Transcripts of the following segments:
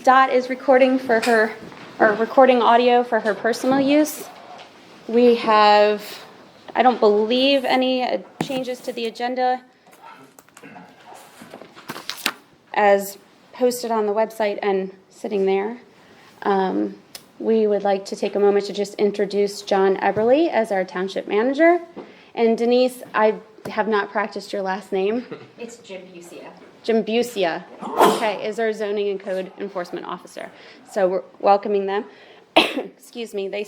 Dot is recording recording audio for her personal use. We have, I don't believe, any changes to the agenda as posted on the website and sitting there. We would like to take a moment to just introduce John Eberly as our township manager. And Denise, I have not practiced your last name. It's Jim Busia. Jim Busia, okay, is our zoning and code enforcement officer. So we're welcoming them. Excuse me, they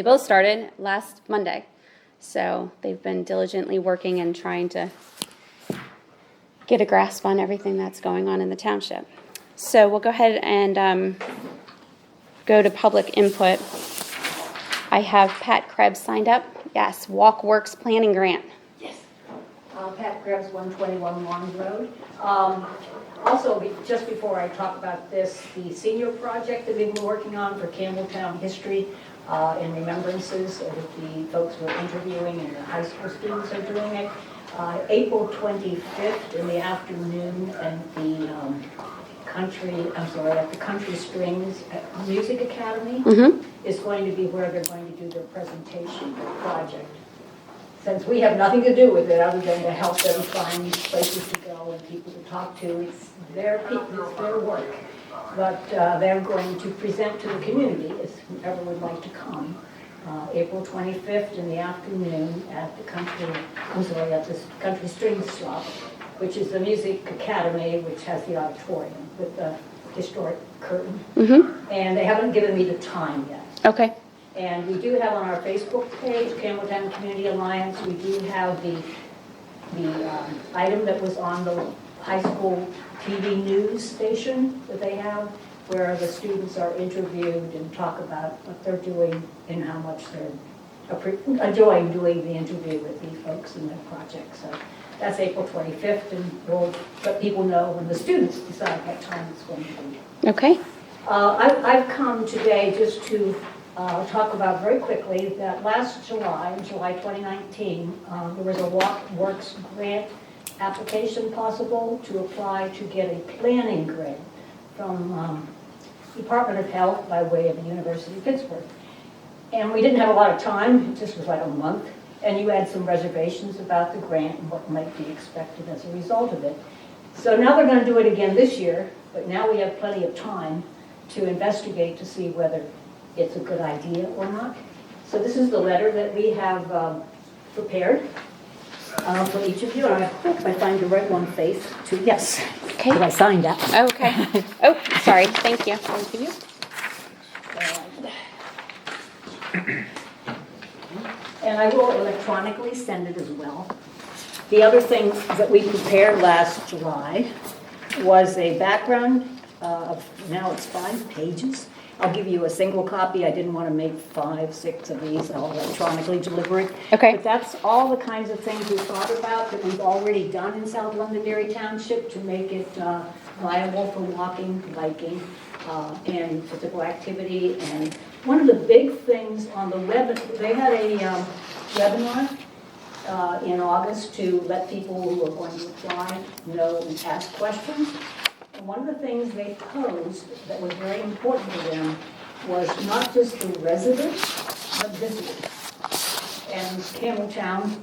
both started last Monday. So they've been diligently working and trying to get a grasp on everything that's going on in the township. So we'll go ahead and go to public input. I have Pat Krebs signed up. Yes, Walk Works Planning Grant. Yes. Pat Krebs, 121 Long Road. Also, just before I talk about this, the senior project that we've been working on for Campbelltown history and remembrances that the folks we're interviewing and the high school students are doing it. April 25th in the afternoon at the at the Country Strings Music Academy is going to be where they're going to do their presentation project. Since we have nothing to do with it other than to help them find places to go and people to talk to, it's their people, it's their work. But they're going to present to the community, if whoever would like to come, April 25th in the afternoon at the Country Strings Shop, which is the Music Academy, which has the auditorium with the historic curtain. And they haven't given me the time yet. Okay. And we do have on our Facebook page, Campbelltown Community Alliance, we do have the item that was on the high school TV news station that they have, where the students are interviewed and talk about what they're doing and how much they're enjoying doing the interview with these folks in their project. So that's April 25th, and we'll let people know when the students decide what time it's going to be. Okay. I've come today just to talk about very quickly that last July 2019, there was a Walk Works grant application possible to apply to get a planning grant from Department of Health by way of the University of Pittsburgh. And we didn't have a lot of time, it just was like a month, and you had some reservations about the grant and what might be expected as a result of it. So now they're going to do it again this year, but now we have plenty of time to investigate to see whether it's a good idea or not. So this is the letter that we have prepared for each of you. And I hope I find the right one, Faith, too. Yes. Okay. I signed that. Okay. Oh, sorry. Thank you. Thank you. And I will electronically send it as well. The other thing that we prepared last July was a background of, now it's 5 pages. I'll give you a single copy. I didn't want to make 5, 6 of these. I'll electronically deliver it. Okay. But that's all the kinds of things we thought about that we've already done in South Londonderry Township to make it viable for walking, biking, and physical activity. And one of the big things on the web, they had a webinar in August to let people who are going to apply know and ask questions. And one of the things they posed that was very important to them was not just the residents, but visitors. And Campbelltown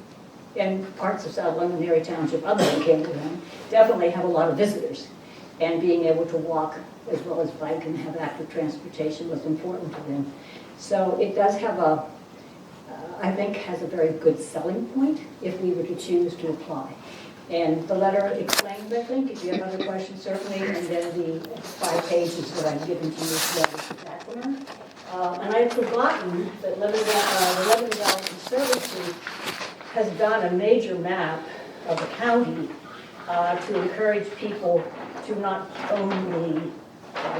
and parts of South Londonderry Township, other than Campbelltown, definitely have a lot of visitors. And being able to walk as well as bike and have active transportation was important to them. So it does have I think has a very good selling point if we were to choose to apply. And the letter explains, I think, if you have other questions, certainly, and then the 5 pages that I've given to you as the background. And I had forgotten that the Londonderry Services has done a major map of the county to encourage people to not only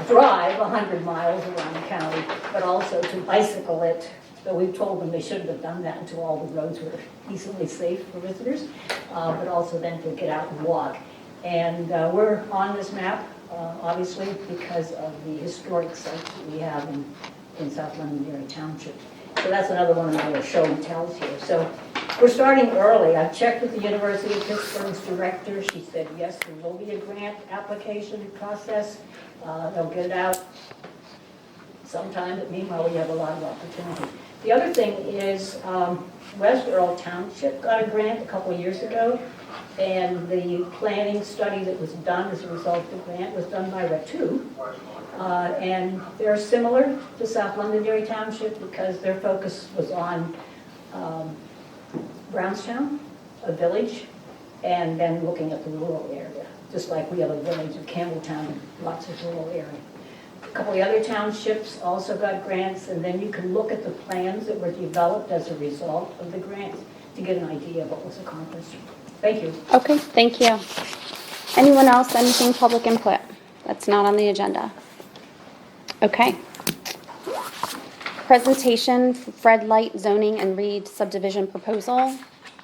drive 100 miles around the county, but also to bicycle it. So we've told them they shouldn't have done that until all the roads were decently safe for visitors, but also then to get out and walk. And we're on this map, obviously, because of the historic sites that we have in South Londonderry Township. So that's another one of my show and tells here. So we're starting early. I've checked with the University of Pittsburgh's director. She said, yes, there will be a grant application process. They'll get it out sometime, but meanwhile, we have a lot of opportunity. The other thing is West Earl Township got a grant a couple of years ago, and the planning study that was done as a result of the grant was done by RETU. And they're similar to South Londonderry Township because their focus was on Brownstown, a village, and then looking at the rural area, just like we have a village of Campbelltown and lots of rural area. A couple of the other townships also got grants, and then you can look at the plans that were developed as a result of the grants to get an idea of what was accomplished. Thank you. Okay, thank you. Anyone else, anything public input that's not on the agenda? Okay. Presentation, Fred Light zoning and re-subdivision proposal.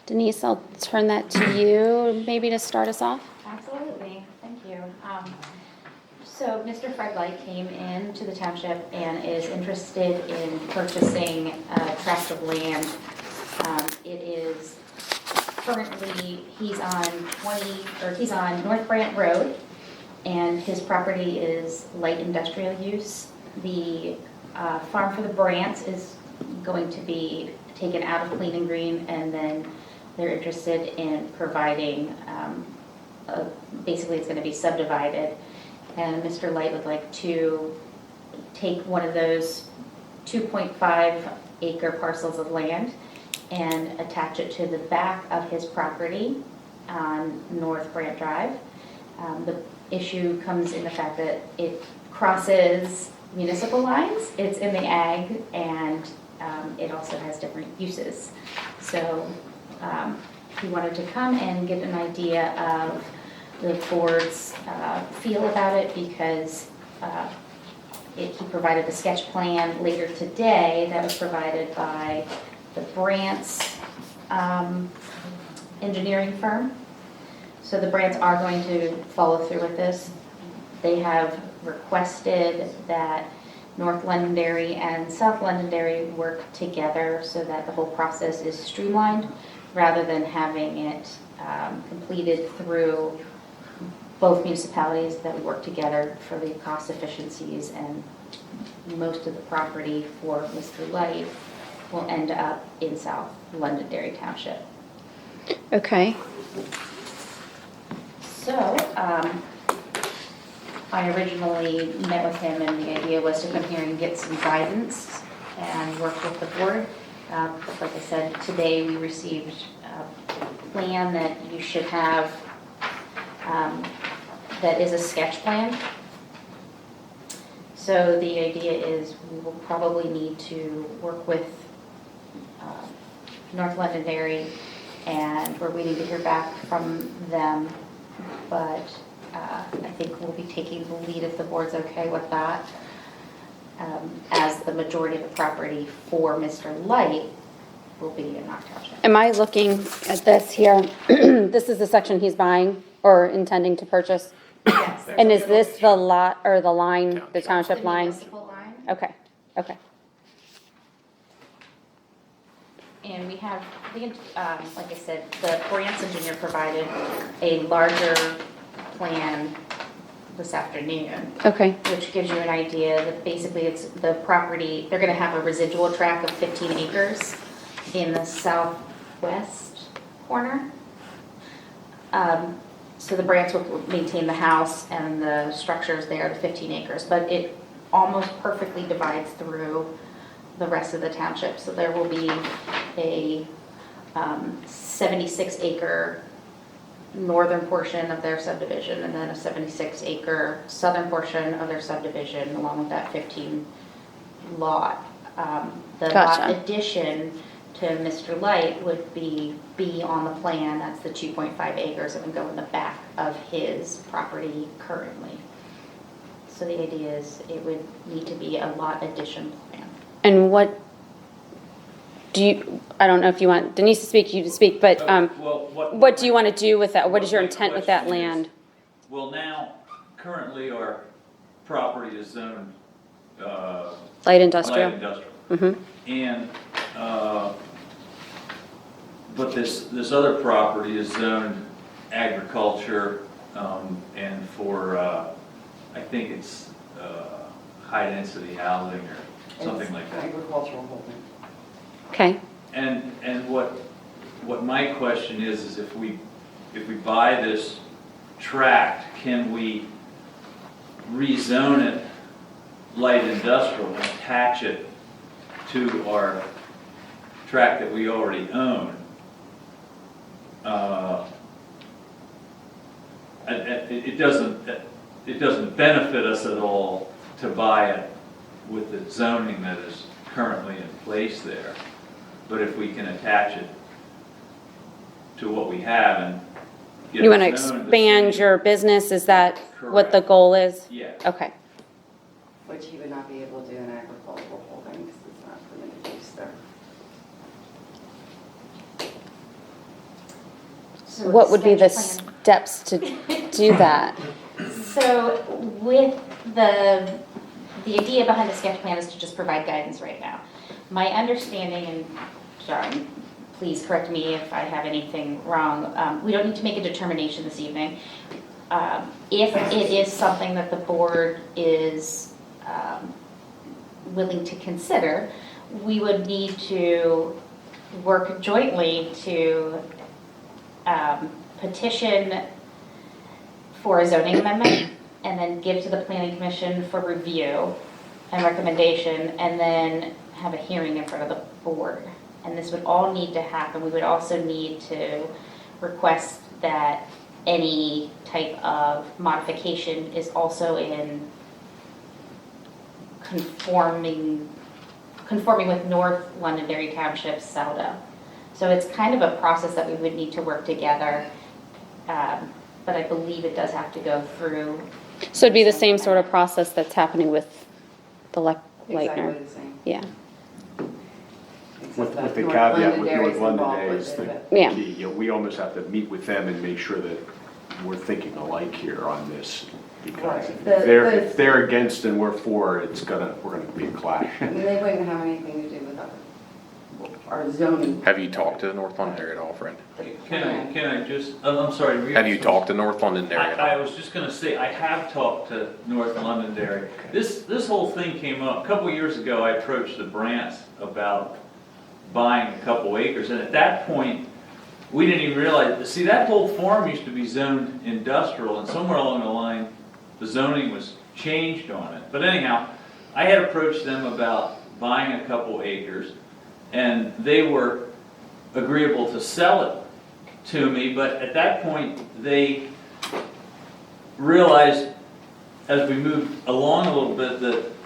Denise, I'll turn that to you, maybe to start us off. Absolutely, thank you. So Mr. Fred Light came into the township and is interested in purchasing a tract of land. It is currently, he's on North Brant Road, and his property is light industrial use. The farm for the Brants is going to be taken out of Clean and Green, and then they're interested in providing, basically it's going to be subdivided, and Mr. Light would like to take one of those 2.5 acre parcels of land and attach it to the back of his property on North Brant Drive. The issue comes in the fact that it crosses municipal lines, it's in the ag, and it also has different uses. So he wanted to come and get an idea of the board's feel about it, because he provided a sketch plan later today that was provided by the Brants engineering firm. So the Brants are going to follow through with this. They have requested that North Londonderry and South Londonderry work together so that the whole process is streamlined, rather than having it completed through both municipalities, that we work together for the cost efficiencies, and most of the property for Mr. Light will end up in South Londonderry Township. Okay. So, I originally met with him, and the idea was to come here and get some guidance and work with the board. Like I said, today we received a plan that you should have, that is a sketch plan. So the idea is we will probably need to work with North Londonderry, and we're waiting to hear back from them, but I think we'll be taking the lead if the board's okay with that, as the majority of the property for Mr. Light will be in our township. Am I looking at this here? This is the section he's buying or intending to purchase? Yes. And is this the lot or the line, the township The line? municipal line. Okay, okay. And we have, like I said, the Brants engineer provided a larger plan this afternoon, Okay, which gives you an idea that basically it's the property, they're gonna have a residual tract of 15 acres in the southwest corner. So the Brants will maintain the house and the structures there, the 15 acres, but it almost perfectly divides through the rest of the township. So there will be a 76 acre northern portion of their subdivision, and then a 76 acre southern portion of their subdivision, along with that 15 lot. The lot Gotcha. addition to Mr. Light would be on the plan. That's the 2.5 acres that would go in the back of his property currently. So the idea is it would need to be a lot addition plan. and what do you, I don't know if you want Denise to speak, you to speak, but Well, what do you want to do with that? What is your my intent with that question is, land? Well, now, currently our property is zoned, Light industrial? light industrial. Mm-hmm. And but this other property is zoned agriculture, and for, I think it's, high-density housing or something like that. Agricultural holding. Okay, And what my question is if we buy this tract, can we rezone it light industrial and attach it to our tract that we already own? It doesn't benefit us at all to buy it with the zoning that is currently in place there. But if we can attach it to what we have and get you want to it zoned the expand same- your business, is that what the Correct. goal is? Yeah. Okay, Which he would not be able to do in agricultural holding because it's not permitted use there. So what would be the sketch plan. steps to do that? So with the idea behind the sketch plan is to just provide guidance right now. My understanding, and John, please correct me if I have anything wrong, we don't need to make a determination this evening. If it is something that the board is willing to consider, we would need to work jointly to petition for a zoning amendment and then give to the planning commission for review and recommendation, and then have a hearing in front of the board. And this would all need to happen. We would also need to request that any type of modification is also in conforming with North Londonderry Township, SALDO. So it's kind of a process that we would need to work together, but I believe it does have to go through. So it'd be the same sort of process that's happening with the Leitner? Exactly the same. Yeah, Except With that the North caveat with Londonderry's North involved Londonderry with is it, the Yeah. key. You know, we almost have to meet with them and make sure that we're thinking alike here on this. Because Right. if they're against and we're for, we're gonna be a clash. but they wouldn't have anything to do with our zoning. Have you talked to North Londonderry at all, Fred? Can I just, I'm sorry. Have you talked to North Londonderry at I all? was just gonna say, I have talked to North Londonderry. This whole thing came up, a couple years ago, I approached the Brants about buying a couple acres, and at that point, we didn't even realize, see, that whole farm used to be zoned industrial, and somewhere along the line, the zoning was changed on it. But anyhow, I had approached them about buying a couple acres, and they were agreeable to sell it to me, but at that point, they realized, as we moved along a little bit,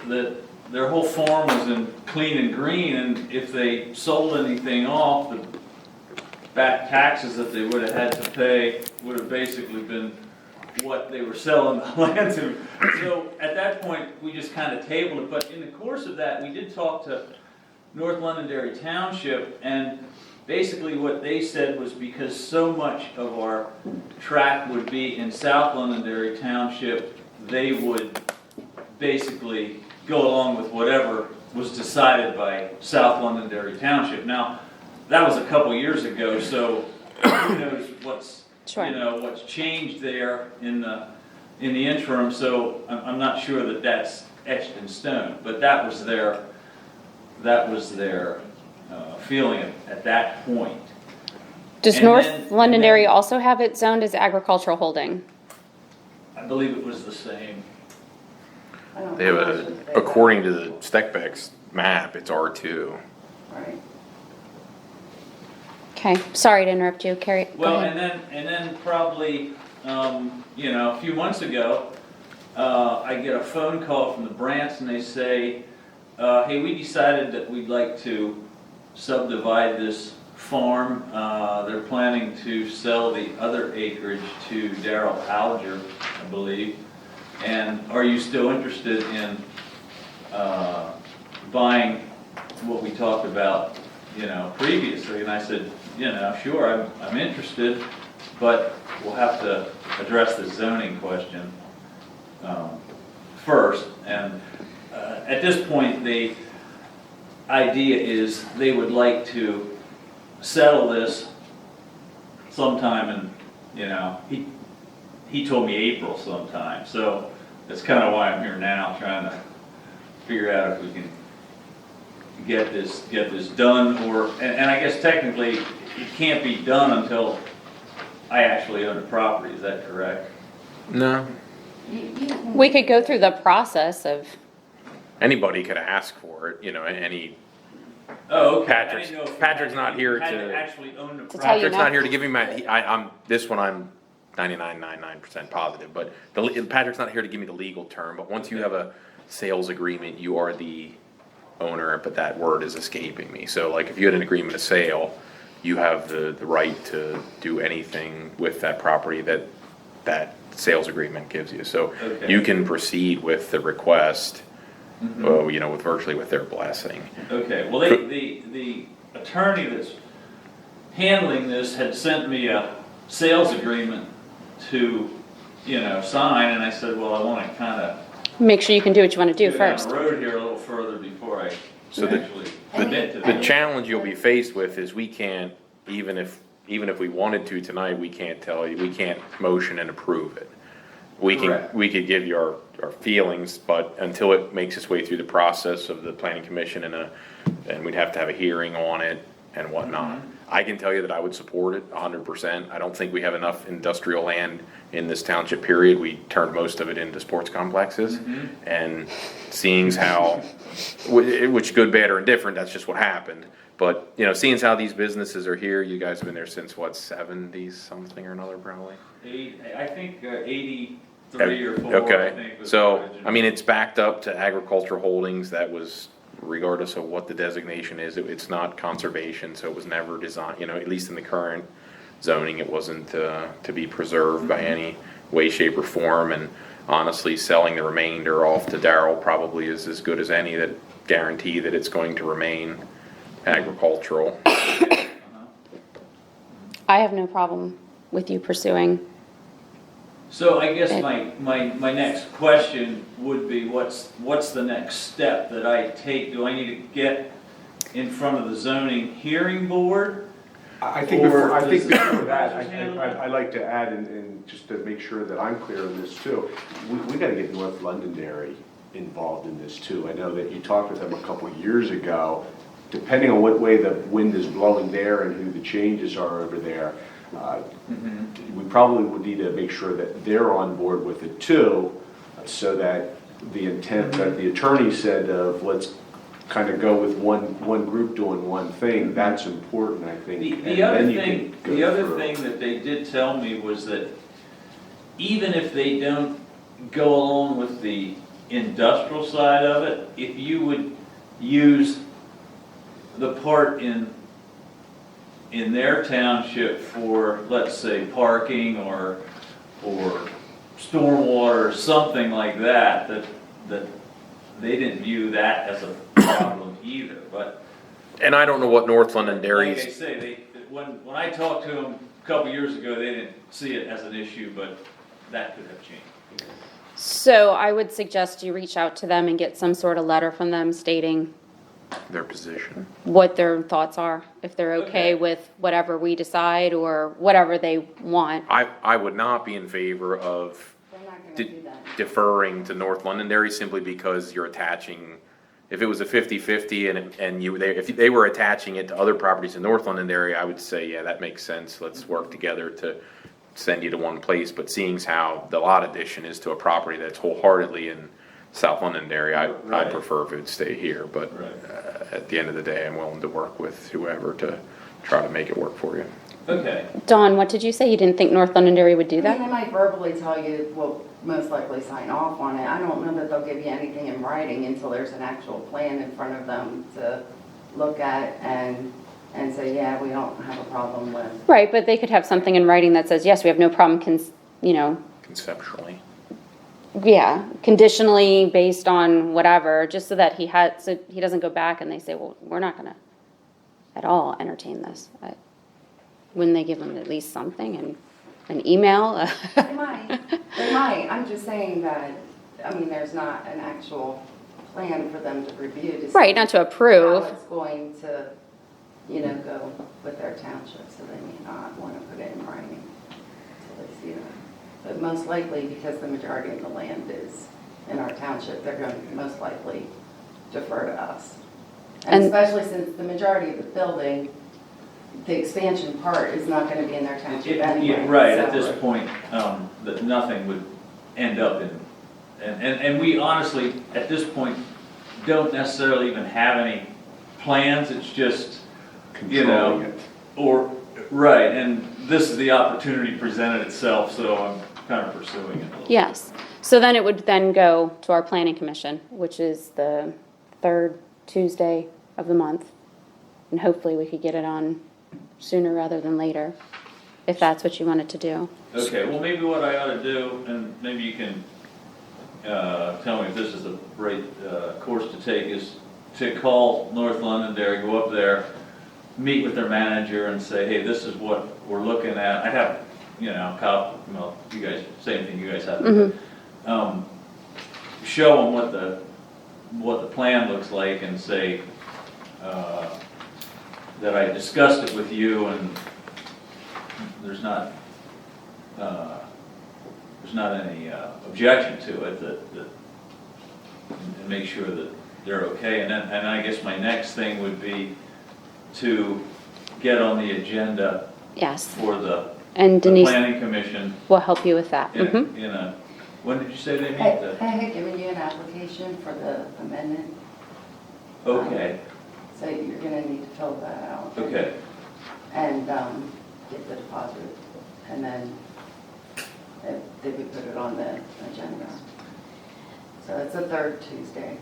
that their whole farm was in clean and green, and if they sold anything off, the back taxes that they would have had to pay would have basically been what they were selling the land to. So at that point, we just kind of tabled it, but in the course of that, we did talk to North Londonderry Township, and basically what they said was because so much of our tract would be in South Londonderry Township, they would basically go along with whatever was decided by South Londonderry Township. Now, that was a couple years ago, so who knows what's, Sure. what's changed there in the interim, so I'm not sure that that's etched in stone, but that was their feeling at that point. Does And North then- Londonderry and then- also have it zoned as agricultural holding? I believe it was the same. I don't They have know a, how much they- according to the SpecBex map, it's R2. Right. Okay, sorry to interrupt you, Carrie, go Well, ahead. and then probably, a few months ago, I get a phone call from the Brants and they say, hey, we decided that we'd like to subdivide this farm. They're planning to sell the other acreage to Darrell Alger, I believe. And are you still interested in buying what we talked about, previously? And I said, sure, I'm interested, but we'll have to address the zoning question first. And at this point, idea is they would like to settle this sometime in, he told me April sometime, so that's kind of why I'm here now, trying to figure out if we can get this done, and I guess technically it can't be done until I actually own the property, is that correct? No, We could go through the process of, anybody could ask for it, any, Oh, okay. Patrick's- I didn't know if you Patrick's had not to- here had to- actually own the To tell you property. Patrick's no. not here to give me I'm, this one I'm 99.99% positive, but Patrick's not here to give me the legal term, but once you have a sales agreement, you are the owner, but that word is escaping me. So like if you had an agreement of sale, you have the right to do anything with that property that sales agreement gives you. So Okay. you can proceed with the request, with virtually with their blessing. Okay, well, the attorney that's handling this had sent me a sales agreement to, sign, and I said, well, I want to kind of make sure you can do what you want to do go down first. the road here a little further before I So the- actually commit to The this. challenge you'll be faced with is we can't, even if we wanted to tonight, we can't tell you, we can't motion and approve it. Correct. We could give you our feelings, but until it makes its way through the process of the planning commission and we'd have to have a hearing on it and whatnot. I can tell you that I would support it 100%. I don't think we have enough industrial land in this township period. We turned most of it into sports complexes. And seeing how, which good, bad, or indifferent, that's just what happened. But, seeing how these businesses are here, you guys have been there since what, 70s something or another probably? I think 83 or 4, I Okay, think. was so, original. it's backed up to agricultural holdings, that was, regardless of what the designation is, it's not conservation, so it was never designed, at least in the current zoning, it wasn't, to be preserved by any way, shape, or form, and honestly, selling the remainder off to Darrell probably is as good as any that guarantee that it's going to remain agricultural. I have no problem with you pursuing. So I guess my next question would be, what's the next step that I take? Do I need to get in front of the zoning hearing board? I think Or before does the that, supervisors handle it? I'd like to add, and just to make sure that I'm clear on this too, we gotta get North Londonderry involved in this too. I know that you talked with them a couple of years ago. Depending on what way the wind is blowing there and who the changes are over there, we probably would need to make sure that they're on board with it too, so that the intent that the attorney said of let's kind of go with one group doing one thing, that's important, I think. The other thing that they did tell me was that even if they don't go along with the industrial side of it, if you would use the part in their township for, let's say, parking or stormwater or something like that they didn't view that as a problem either, but. And I don't know what North Like I Londonderry's, say, when I talked to them a couple years ago, they didn't see it as an issue, but that could have changed. So I would suggest you reach out to them and get some sort of letter from them stating their position. what their thoughts are, if they're okay Okay. with whatever we decide or whatever they want. I would not be in favor of They're not gonna do that. deferring to North Londonderry simply because you're attaching, if it was a 50-50 and if they were attaching it to other properties in North Londonderry, I would say, yeah, that makes sense, let's work together to send you to one place, but seeing how the lot addition is to a property that's wholeheartedly in South Londonderry, I Right. prefer if it would stay here, but Right. at the end of the day, I'm willing to work with whoever to try to make it work for you. Okay, Dawn, what did you say? You didn't think North Londonderry would do I mean, that? they might verbally tell you, well, most likely sign off on it. I don't know that they'll give you anything in writing until there's an actual plan in front of them to look at and say, yeah, we don't have a problem with. Right, but they could have something in writing that says, yes, we have no problem, Conceptually. yeah, conditionally based on whatever, just so that so he doesn't go back and they say, well, we're not gonna at all entertain this. Wouldn't they give them at least something and an email? They might, I'm just saying that, I mean, there's not an actual plan for them to review to see Right, not to approve. how it's going to, go with their township, so they may not want to put it in writing until they see that. But most likely, because the majority of the land is in our township, they're going to most likely defer to us. And And- especially since the majority of the building, the expansion part is not going to be in their township anyway. Right, at so- this point, that nothing would end up in, and we honestly, at this point, don't necessarily even have any plans, it's just, Controlling it. or, right, and this is the opportunity presented itself, so I'm kind of pursuing it a little. Yes. So then it would then go to our planning commission, which is the third Tuesday of the month. And hopefully we could get it on sooner rather than later, if that's what you wanted to do. Okay, well, maybe what I ought to do, and maybe you can tell me if this is the right course to take, is to call North Londonderry, go up there, meet with their manager and say, hey, this is what we're looking at. I have, well, you guys, same thing you guys have. Show them what the plan looks like and say that I discussed it with you and there's not any objection to it, and make sure that they're okay. And I guess my next thing would be to get on the agenda Yes. for the And the Denise planning commission will help you with that. in a, when did you say they meet? I had given you an application for the amendment, Okay, so you're going to need to fill that out. okay, And get the deposit, and then they would put it on the agenda. So it's the third Tuesday.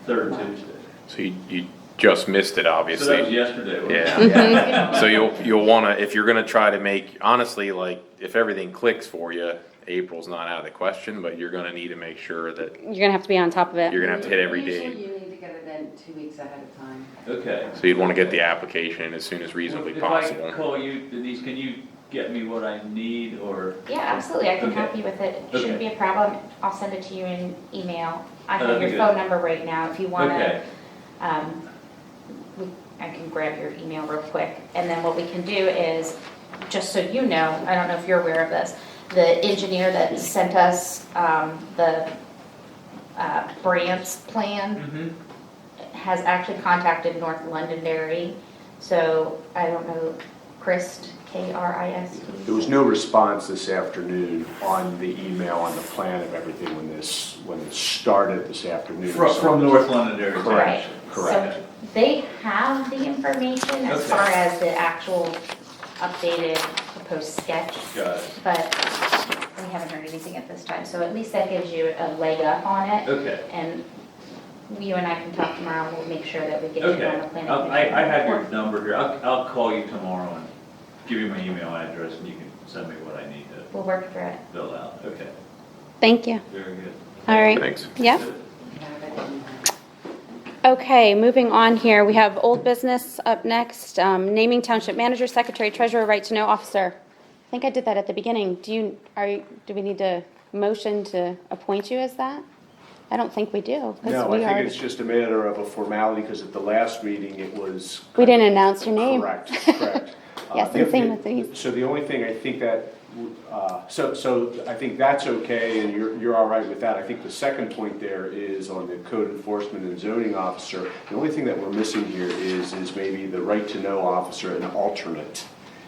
third Tuesday. So you just missed it, So that was obviously. yesterday, wasn't it? Yeah. So you'll wanna, if you're gonna try to make, honestly, like, if everything clicks for you, April's not out of the question, but you're gonna need to make sure that You're gonna have to be on top of it. you're gonna have to hit every Usually day. you need to get it in 2 weeks ahead of time. Okay. So you'd wanna get the application in as soon as reasonably If possible. I call you, Denise, can you get me what I need, or? Yeah, absolutely, I can Okay. help you with it, it shouldn't be a problem, I'll send it to you in email. I That'd have be your good. phone number right now, if you wanna, Okay, I can grab your email real quick, and then what we can do is, just so you know, I don't know if you're aware of this, the engineer that sent us, the, Brandt's plan has actually contacted North Londonderry, so I don't know, Christ, Krist? There was no response this afternoon on the email, on the plan of everything when this started this afternoon. from North Londonderry Correct. Township. Correct. So they have the information as Okay. far as the actual updated proposed sketch, Got it. but we haven't heard anything at this time, so at least that gives you a leg up on it. Okay, And you and I can talk tomorrow, and we'll make sure that we get you on the okay. planning. I have your commission. number here. I'll call you tomorrow and give you my email address and you can send me what I need to We'll work through it. fill out. Okay, Thank you. very good. All right. Thanks. Yep. You have it in Okay, moving on here, we have old business up next, naming township manager, secretary, treasurer, right to know officer. I think I did that at the beginning. Do we need to motion to appoint you as that? I don't think we do. 'cause No, we I think already- it's just a matter of a formality, because at the last meeting, it was. We didn't announce your name. Correct, correct. Yes, and same with these. So the only thing I think that, so I think that's okay, and you're all right with that. I think the second point there is on the code enforcement and zoning officer. The only thing that we're missing here is maybe the right to know officer, an alternate.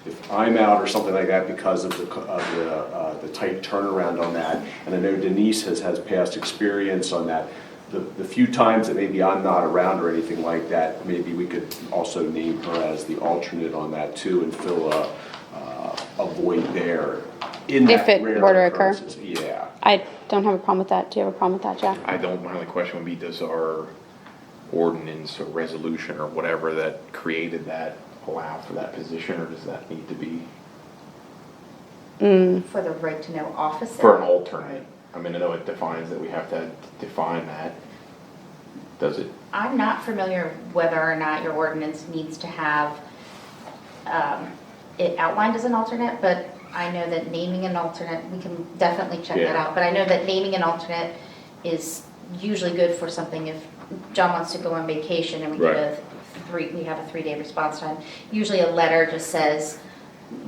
If I'm out or something like that because of the tight turnaround on that, and I know Denise has past experience on that, the few times that maybe I'm not around or anything like that, maybe we could also name her as the alternate on that too and fill a void there. In If that it rare were to occur. occurrences. Yeah. I don't have a problem with that. Do you have a problem with that, Jack? I don't, my only question would be, does our ordinance or resolution or whatever that created that allow for that position, or does that need to be For the right to know officer. for an alternate? I mean, I know it defines that we have to define that. Does it? I'm not familiar whether or not your ordinance needs to have it outlined as an alternate, but I know that naming an alternate, we can definitely check that Yeah. out, but I know that naming an alternate is usually good for something if John wants to go on vacation and we get we have a 3-day response time. Usually a letter just says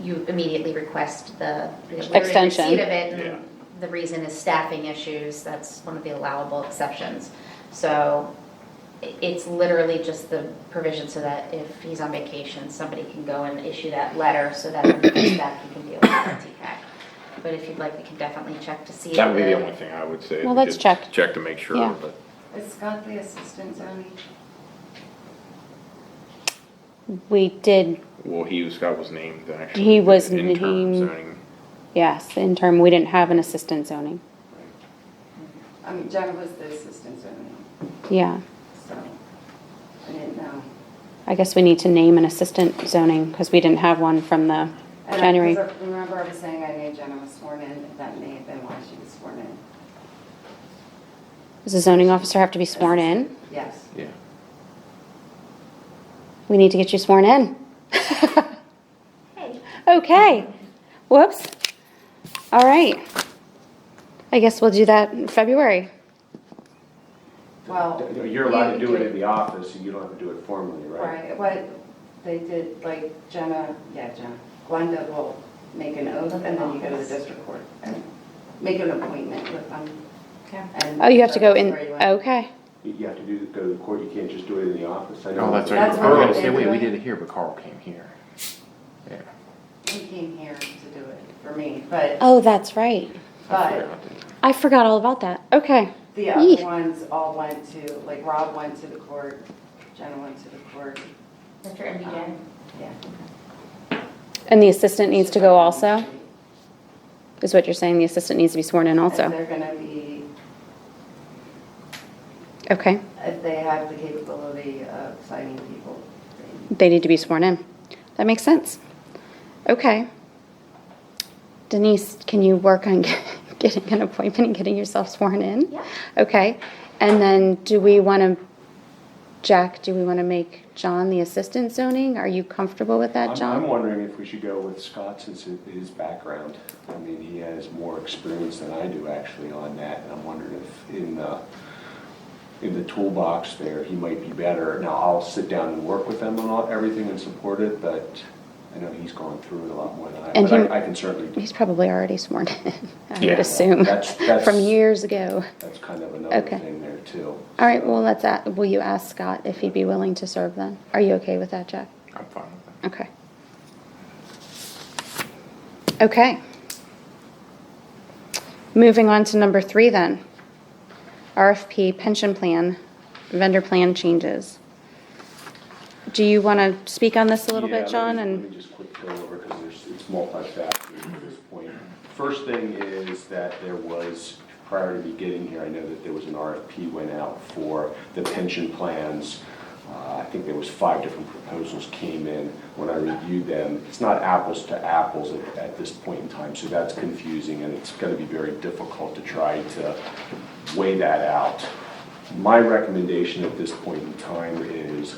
you immediately request the Extension. receipt of it, Yeah. and the reason is staffing issues. That's one of the allowable exceptions. So it's literally just the provision so that if he's on vacation, somebody can go and issue that letter so that when he comes back, he can deal with the TPAC. But if you'd like, we can definitely check to see. That would be the if only thing I would say. Well, let's Just check. Check to make sure, Yeah. but. Is Scott the assistant zoning? We did, Well, Scott was named actually. He was the interim named- zoning. yes, in term, we didn't have an assistant zoning. I mean, Jenna was the assistant zoning, Yeah, so I didn't know. I guess we need to name an assistant zoning because we didn't have one from the And January. remember I was saying I knew Jenna was sworn in, that may have been why she was sworn in. Does the zoning officer have to be sworn in? Yes. Yeah. We need to get you sworn in. Hey. Okay, whoops. All right. I guess we'll do that in February. Well. You're allowed to do it in the office, and you don't have to do it formally, right? Right, what they did, like Glenda will make an oath and then you go to the district court and make an appointment with them. Okay. and Oh, you have to go in, swear you in. okay. You have to go to the court, you can't just do it in the office. I know. Oh, that's right. That's I what was gonna they're say, wait, we doing. did it here, but Carl came here. Yeah. He came here to do it for me, but, Oh, that's right. I but forgot to- I forgot all about that. Okay. the other Eek. ones all went to, like Rob went to the court, Jenna went to the court. Mr. MDJ? Yeah. And the assistant needs to go also? Is what you're saying? The assistant needs to be sworn in And also? they're gonna be, Okay. if they have the capability of signing people. They need to be sworn in. That makes sense. Okay. Denise, can you work on getting an appointment and getting yourself sworn in? Yeah. Okay. And then do we want to, Jack, do we want to make John the assistant zoning? Are you comfortable with that, I'm John? wondering if we should go with Scott since his background. I mean, he has more experience than I do actually on that, and I'm wondering if in the toolbox there, he might be better. Now, I'll sit down and work with them on everything and support it, but I know he's gone through it a lot more than I And have. he- But I can certainly do. He's probably already sworn in, I Yeah. would assume, That's- from years ago. That's kind of another Okay. thing there too. All right, well, will you ask Scott if he'd be willing to serve then? Are you okay with that, Jack? I'm fine with that. Okay. Okay. Moving on to number 3 then. RFP pension plan, vendor plan changes. Do you want to speak on this a little bit, John? Let And me just quick go over because it's multifaceted at this point. First thing is that there was, prior to me getting here, I know that there was an RFP went out for the pension plans. I think there was 5 different proposals came in. When I reviewed them, it's not apples to apples at this point in time, so that's confusing and it's going to be very difficult to try to weigh that out. My recommendation at this point in time is,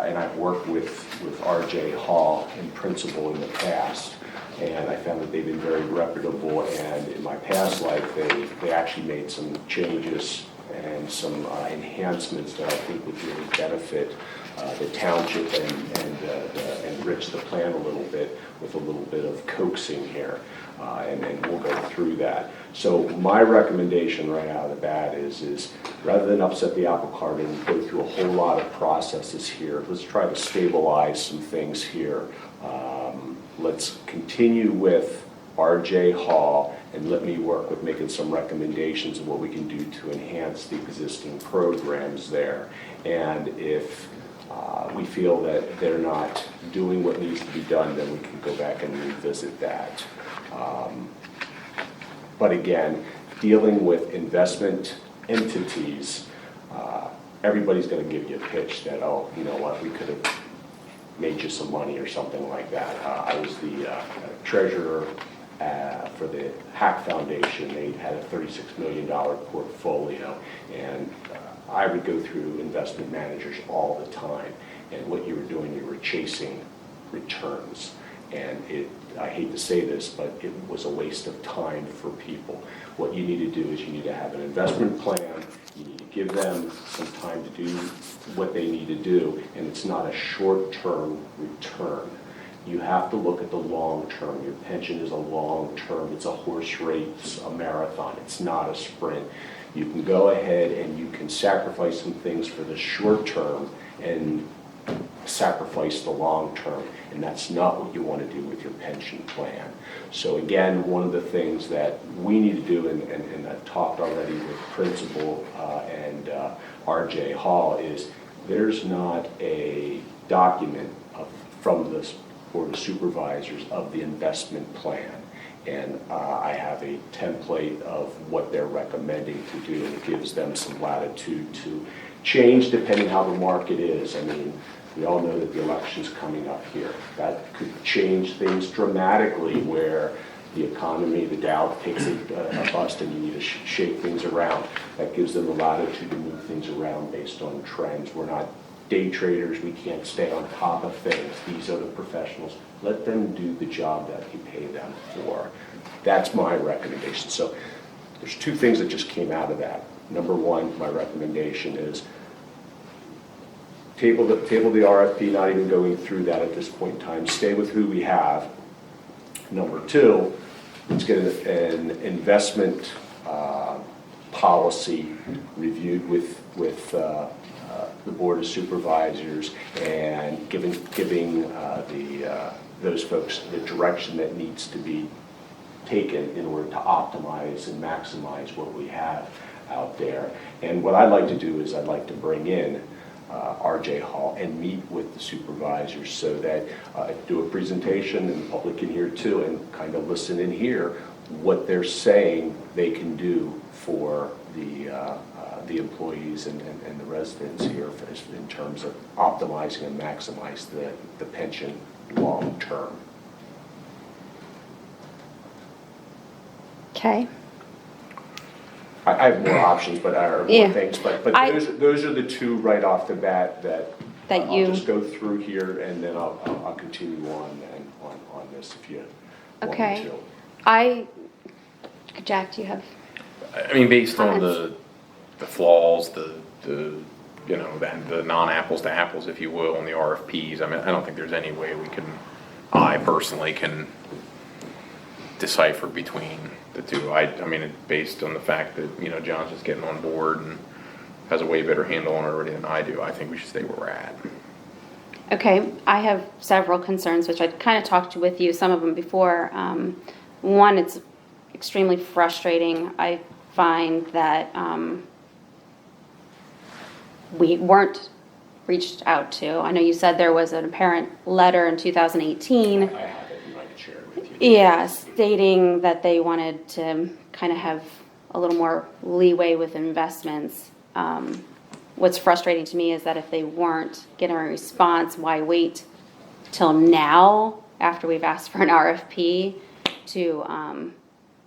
and I've worked with R.J. Hall in principal in the past, and I found that they've been very reputable, and in my past life, they actually made some changes and some enhancements that I think would really benefit the township and enrich the plan a little bit with a little bit of coaxing here, and we'll go through that. So my recommendation right out of the bat is rather than upset the apple cart and go through a whole lot of processes here, let's try to stabilize some things here. Let's continue with R.J. Hall and let me work with making some recommendations of what we can do to enhance the existing programs there. And if we feel that they're not doing what needs to be done, then we can go back and revisit that. But again, dealing with investment entities, everybody's going to give you a pitch that, oh, you know what, we could have made you some money or something like that. I was the treasurer for the Hack Foundation. They had a $36 million portfolio, and I would go through investment managers all the time, and what you were doing, you were chasing returns. And I hate to say this, but it was a waste of time for people. What you need to do is you need to have an investment plan, you need to give them some time to do what they need to do, and it's not a short-term return. You have to look at the long term. Your pension is a long term, it's a horse race, a marathon, it's not a sprint. You can go ahead and you can sacrifice some things for the short term and sacrifice the long term, and that's not what you want to do with your pension plan. So again, one of the things that we need to do, and I've talked already with Principal and RJ Hall, is there's not a document from the Board of Supervisors of the investment plan. And I have a template of what they're recommending to do, and it gives them some latitude to change depending how the market is. I mean, we all know that the election's coming up here. That could change things dramatically, where the economy, the Dow takes a bust and you need to shake things around. That gives them the latitude to move things around based on trends. We're not day traders, we can't stay on top of things. These are the professionals. Let them do the job that you pay them for. That's my recommendation. So there's two things that just came out of that. Number one, my recommendation is table the RFP, not even going through that at this point in time. Stay with who we have. Number two, let's get an investment policy reviewed with the Board of Supervisors, and giving those folks the direction that needs to be taken in order to optimize and maximize what we have out there. And what I'd like to do is I'd like to bring in RJ Hall and meet with the supervisors so that do a presentation, and the public can hear too, and kind of listen and hear what they're saying they can do for the employees and the residents here in terms of optimizing and maximize the pension long term. Okay. I have more options, but I have more things, but those are the two right off the bat that I'll just go through here, and then I'll continue on this if you want me to. Jack, do you have? I mean, based on comments? the flaws, the you know, the non-apples to apples, if you will, in the RFPs, I mean, I don't think there's any way I personally can decipher between the two. I mean, based on the fact that, you know, John's just getting on board and has a way better handle on it already than I do, I think we should stay where we're at. Okay, I have several concerns, which I kind of talked with you, some of them before. One, it's extremely frustrating. I find that we weren't reached out to. I know you said there was an apparent letter in 2018. I have it, and I can share it with you. Yeah, stating that they wanted to kind of have a little more leeway with investments. What's frustrating to me is that if they weren't getting a response, why wait till now after we've asked for an RFP to,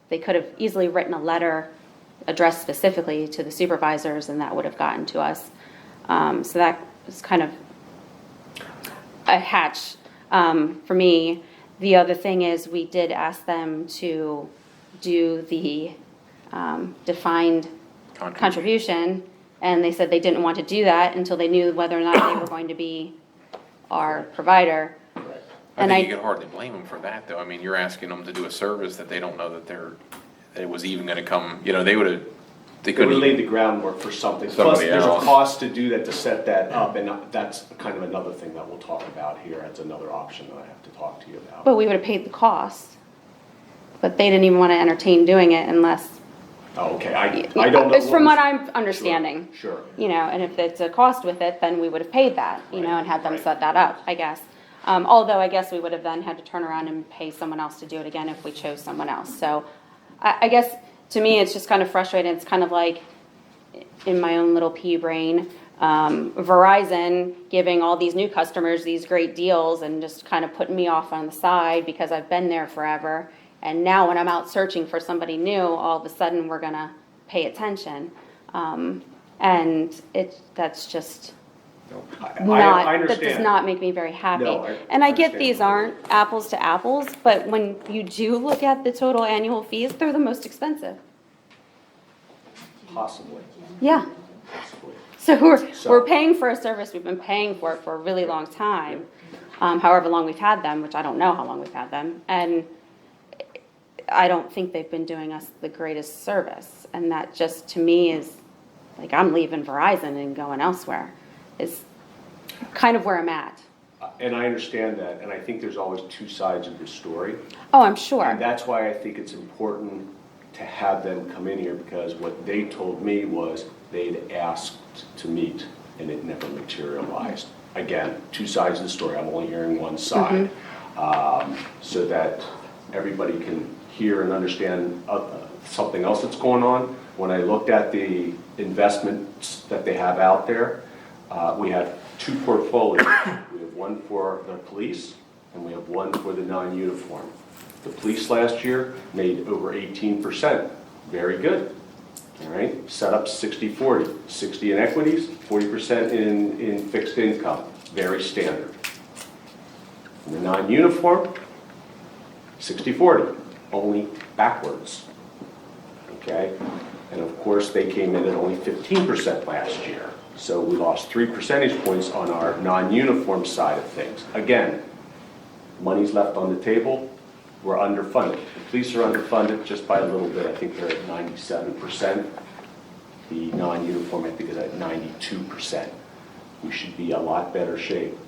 they could have easily written a letter addressed specifically to the supervisors, and that would have gotten to us. So that was kind of a hatch for me. The other thing is we did ask them to do the defined contribution, and they said they didn't want to do that until they knew whether or not they were going to be our provider. I think you can hardly blame them for that, though. I mean, you're asking them to do a service that they don't know that it was even going to come. You know, they couldn't lay the groundwork for something. Plus, Somebody there's a else. cost to do that, to set that up, and that's kind of another thing that we'll talk about here. That's another option that I have to talk to you about. But we would have paid the cost. But they didn't even want to entertain doing it unless. Oh, okay, I don't know. It's from what I'm understanding. Sure. You know, and if it's a cost with it, then we would have paid that, you know, and had them set that up, I guess. Although I guess we would have then had to turn around and pay someone else to do it again if we chose someone else. So I guess to me, it's just kind of frustrating. It's kind of like in my own little pea brain, Verizon giving all these new customers these great deals and just kind of putting me off on the side because I've been there forever. And now when I'm out searching for somebody new, all of a sudden we're going to pay attention. And that's just not, I that does understand. not make me very happy. No, And I get understand. these aren't apples to apples, but when you do look at the total annual fees, they're the most expensive. Possibly, Yeah. possibly. So So- we're paying for a service, we've been paying for it for a really long time, however long we've had them, which I don't know how long we've had them, and I don't think they've been doing us the greatest service, and that just, to me, is, like, I'm leaving Verizon and going elsewhere, is kind of where I'm at. And I understand that, and I think there's always two sides of the story. Oh, I'm sure. And that's why I think it's important to have them come in here, because what they told me was they'd asked to meet and it never materialized. Again, two sides of the story, I'm only hearing one side. So that everybody can hear and understand something else that's going on. When I looked at the investments that they have out there, we have two portfolios. We have one for the police and we have one for the non-uniform. The police last year made over 18%, very good. All right, set up 60-40, 60 in equities, 40% in fixed income, very standard. And the non-uniform, 60-40, only backwards. Okay, and of course they came in at only 15% last year. So we lost 3 percentage points on our non-uniform side of things. Again, money's left on the table. We're underfunded. The police are underfunded just by a little bit. I think they're at 97%. The non-uniform, I think, is at 92%. We should be a lot better shape.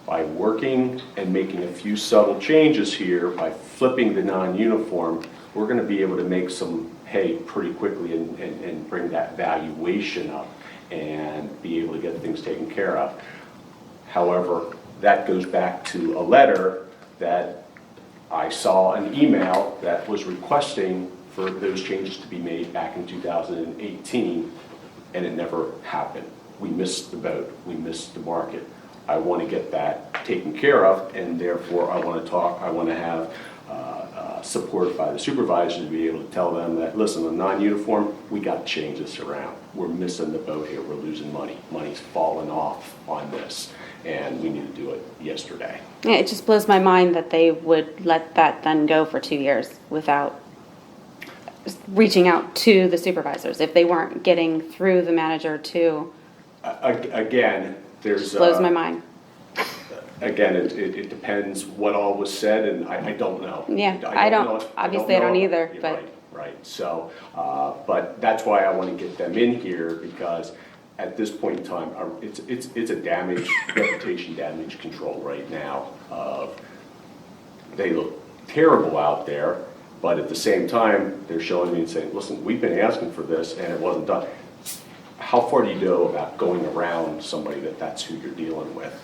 By working and making a few subtle changes here, by flipping the non-uniform, we're going to be able to make some hay pretty quickly and bring that valuation up and be able to get things taken care of. However, that goes back to a letter that I saw an email that was requesting for those changes to be made back in 2018, and it never happened. We missed the boat, we missed the market. I want to get that taken care of, and therefore I want to have support by the supervisors to be able to tell them that, listen, the non-uniform, we got to change this around. We're missing the boat here, we're losing money. Money's falling off on this, and we need to do it yesterday. Yeah, it just blows my mind that they would let that then go for 2 years without reaching out to the supervisors, if they weren't getting through the manager to, Again, there's... blows my mind. Again, it depends what all was said, and I don't know. Yeah, I don't, obviously I don't know. either, You're but. Right, so, but that's why I want to get them in here, because at this point in time, it's a damage, reputation damage control right now. They look terrible out there, but at the same time, they're showing me and saying, listen, we've been asking for this and it wasn't done. How far do you go about going around somebody that's who you're dealing with?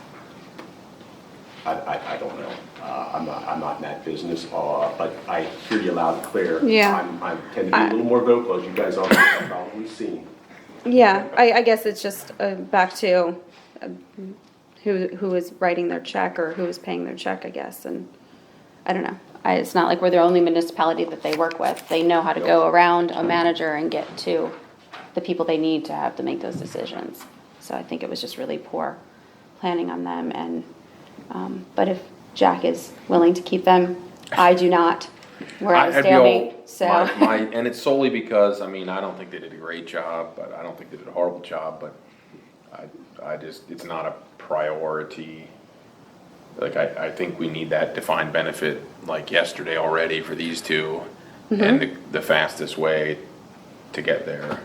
I don't know. I'm not in that business, but I hear you loud and clear. Yeah. I tend to be a little more vocal, as you guys all have probably seen. Yeah, I guess it's just back to who is writing their check or who is paying their check, I guess, and I don't know. It's not like we're the only municipality that they work with. They know how to go around a manager and get to the people they need to have to make those decisions. So I think it was just really poor planning on them, and but if Jack is willing to keep them, I do not. We're at a stalemate, so. And it's solely because, I mean, I don't think they did a great job, but I don't think they did a horrible job, but I just, it's not a priority. Like, I think we need that defined benefit like yesterday already for these two. And the fastest way to get there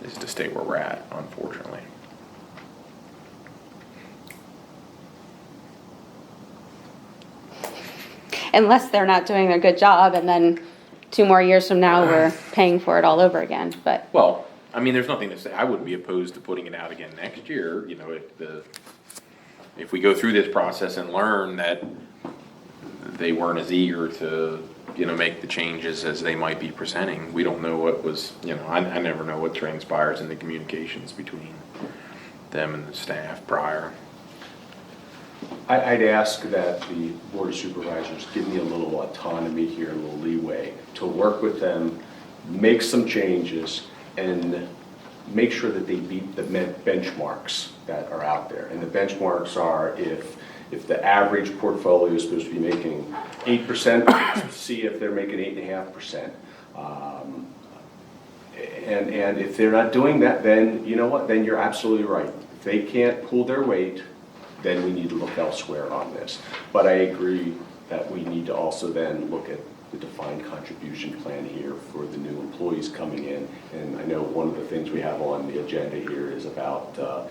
is to stay where we're at, unfortunately. Unless they're not doing a good job, and then 2 more years from now, we're paying for it all over again, but. Well, I mean, there's nothing to say, I wouldn't be opposed to putting it out again next year, you know, if we go through this process and learn that they weren't as eager to, you know, make the changes as they might be presenting. We don't know what was, you know, I never know what transpires in the communications between them and the staff prior. I'd ask that the Board of Supervisors give me a little autonomy here, a little leeway to work with them, make some changes, and make sure that they beat the benchmarks that are out there. And the benchmarks are if the average portfolio is supposed to be making 8%, see if they're making 8.5%. And if they're not doing that, then you know what, then you're absolutely right. If they can't pull their weight, then we need to look elsewhere on this. But I agree that we need to also then look at the defined contribution plan here for the new employees coming in. And I know one of the things we have on the agenda here is about a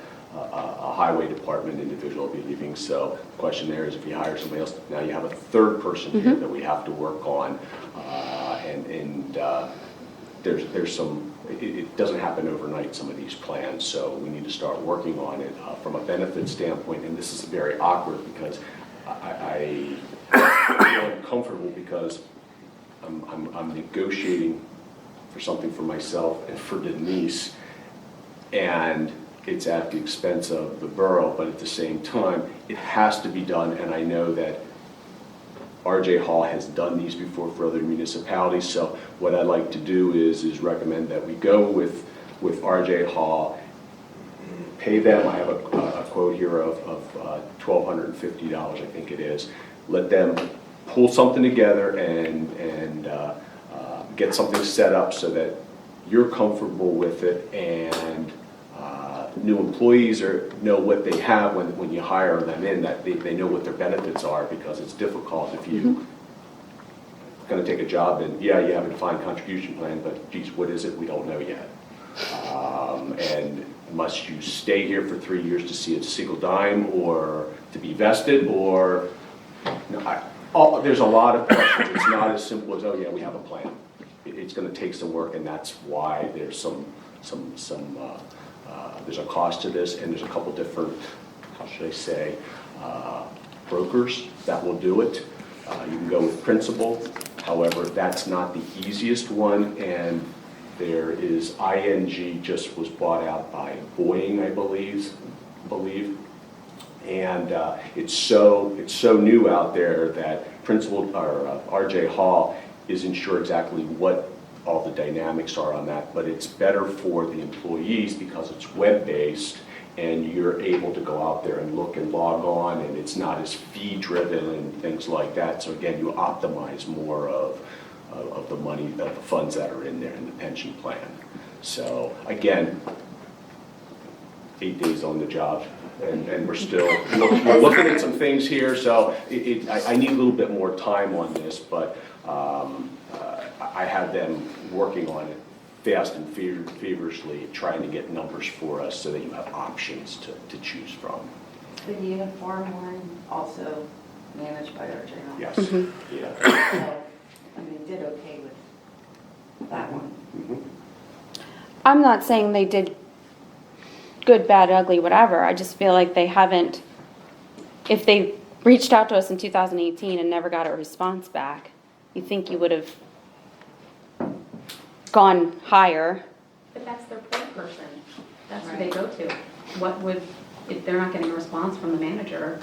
highway department individual will be leaving. So the question there is if you hire somebody else, now you have a third person here that we have to work on. There's some, it doesn't happen overnight, some of these plans, so we need to start working on it from a benefit standpoint. And this is very awkward because I feel uncomfortable because I'm negotiating for something for myself and for Denise, and it's at the expense of the borough, but at the same time, it has to be done, and I know that RJ Hall has done these before for other municipalities, so what I'd like to do is recommend that we go with RJ Hall, pay them, I have a quote here of $1,250, I think it is, let them pull something together and get something set up so that you're comfortable with it, and new employees know what they have when you hire them in, that they know what their benefits are, because it's difficult if you going to take a job and yeah, you have a defined contribution plan, but geez, what is it? We don't know yet. And must you stay here for 3 years to see a single dime, or to be vested, or there's a lot of questions. It's not as simple as, oh yeah, we have a plan. It's going to take some work, and that's why there's there's a cost to this, and there's a couple different, how should I say, brokers that will do it. You can go with Principal, however, that's not the easiest one, and there is ING just was bought out by Boeing, I believe, and it's so new out there that Principal or RJ Hall isn't sure exactly what all the dynamics are on that, but it's better for the employees because it's web-based and you're able to go out there and look and log on, and it's not as fee-driven and things like that. So again, you optimize more of the money, of the funds that are in there in the pension plan. So again, 8 days on the job, and we're still we're looking at some things here. So I need a little bit more time on this, but I have them working on it fast and feverishly, trying to get numbers for us so that you have options to choose from. The uniform one also managed by RJ. Yes. Yeah. So, I mean, did okay with that one. I'm not saying they did good, bad, ugly, whatever. I just feel like they haven't, if they reached out to us in 2018 and never got a response back, you think you would have gone higher. But that's their point person. That's who they go to. What would, if they're not getting a response from the manager,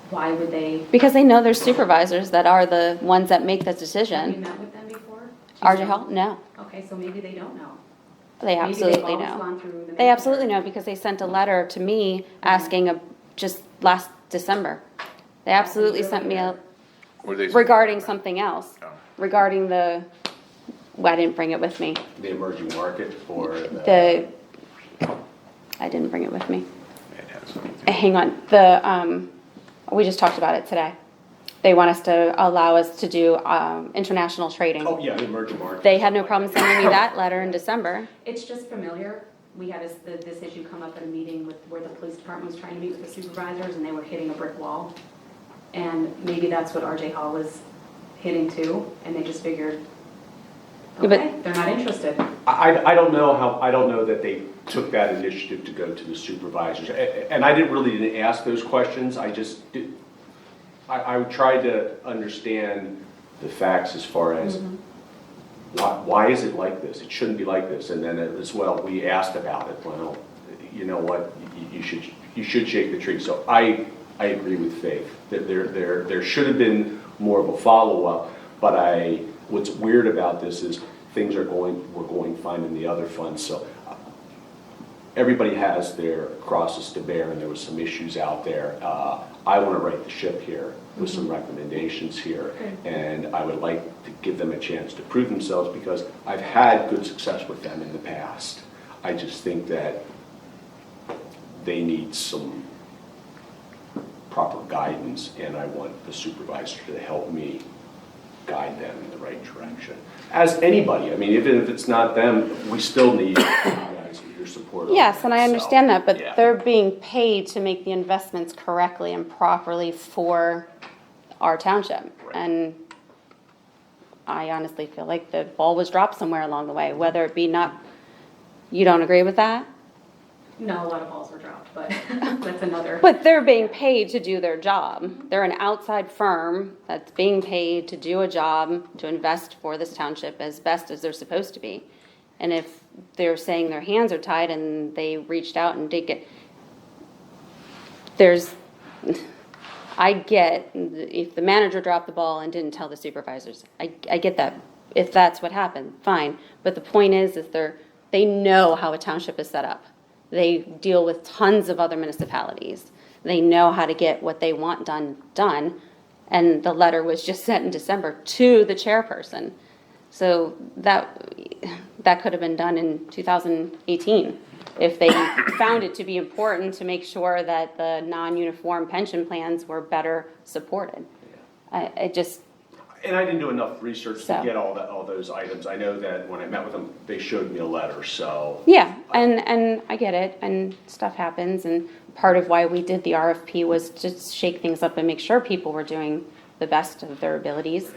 why would they? Because they know there's supervisors that are the ones that make the Have you decision. met with them before? RJ Hall? No. Okay, so maybe they don't know. They Maybe absolutely they've always know. gone through the They manager. absolutely know because they sent a letter to me asking just last December. They absolutely sent me a, What do they say? regarding something else, Oh. regarding the, well, I didn't bring it with me. The emerging market for I didn't bring it with me. It has something to do- Hang on, we just talked about it today. They want us to allow us to do, international trading. Oh, yeah, the emerging market. They had no problem sending me that letter in December. It's just familiar. We had this issue come up at a meeting where the police department was trying to meet with the supervisors and they were hitting a brick wall. And maybe that's what RJ Hall was hitting too, and they just figured, Yeah, but- okay, they're not interested. I don't know that they took that initiative to go to the supervisors. And I didn't ask those questions. I tried to understand the facts as far as why is it like this? It shouldn't be like this. And then as well, we asked about it. Well, you know what? You should shake the tree. So I agree with Faith. There should have been more of a follow-up. But what's weird about this is we're going fine in the other funds. So everybody has their crosses to bear, and there was some issues out there. I want to right the ship here with some recommendations here, and I would like to give them a chance to prove themselves, because I've had good success with them in the past. I just think that they need some proper guidance, and I want the supervisor to help me guide them in the right direction. As anybody, I mean, even if it's not them, we still need you guys, your support. on Yes, and I so, understand that, but yeah. they're being paid to make the investments correctly and properly for our township. Right. And I honestly feel like the ball was dropped somewhere along the way, whether it be not, you don't agree with that? No, a lot of balls were dropped, but that's another. But they're being paid to do their job. They're an outside firm that's being paid to do a job, to invest for this township as best as they're supposed to be. And if they're saying their hands are tied and they reached out and did get, I get if the manager dropped the ball and didn't tell the supervisors. I get that. If that's what happened, fine. But the point is they know how a township is set up. They deal with tons of other municipalities. They know how to get what they want done. And the letter was just sent in December to the chairperson. So that could have been done in 2018 if they found it to be important to make sure that the non-uniform pension plans were better supported. And I didn't do enough research So. to get all those items. I know that when I met with them, they showed me a letter, so. Yeah, and I get it, and stuff happens, and part of why we did the RFP was to shake things up and make sure people were doing the best of their abilities.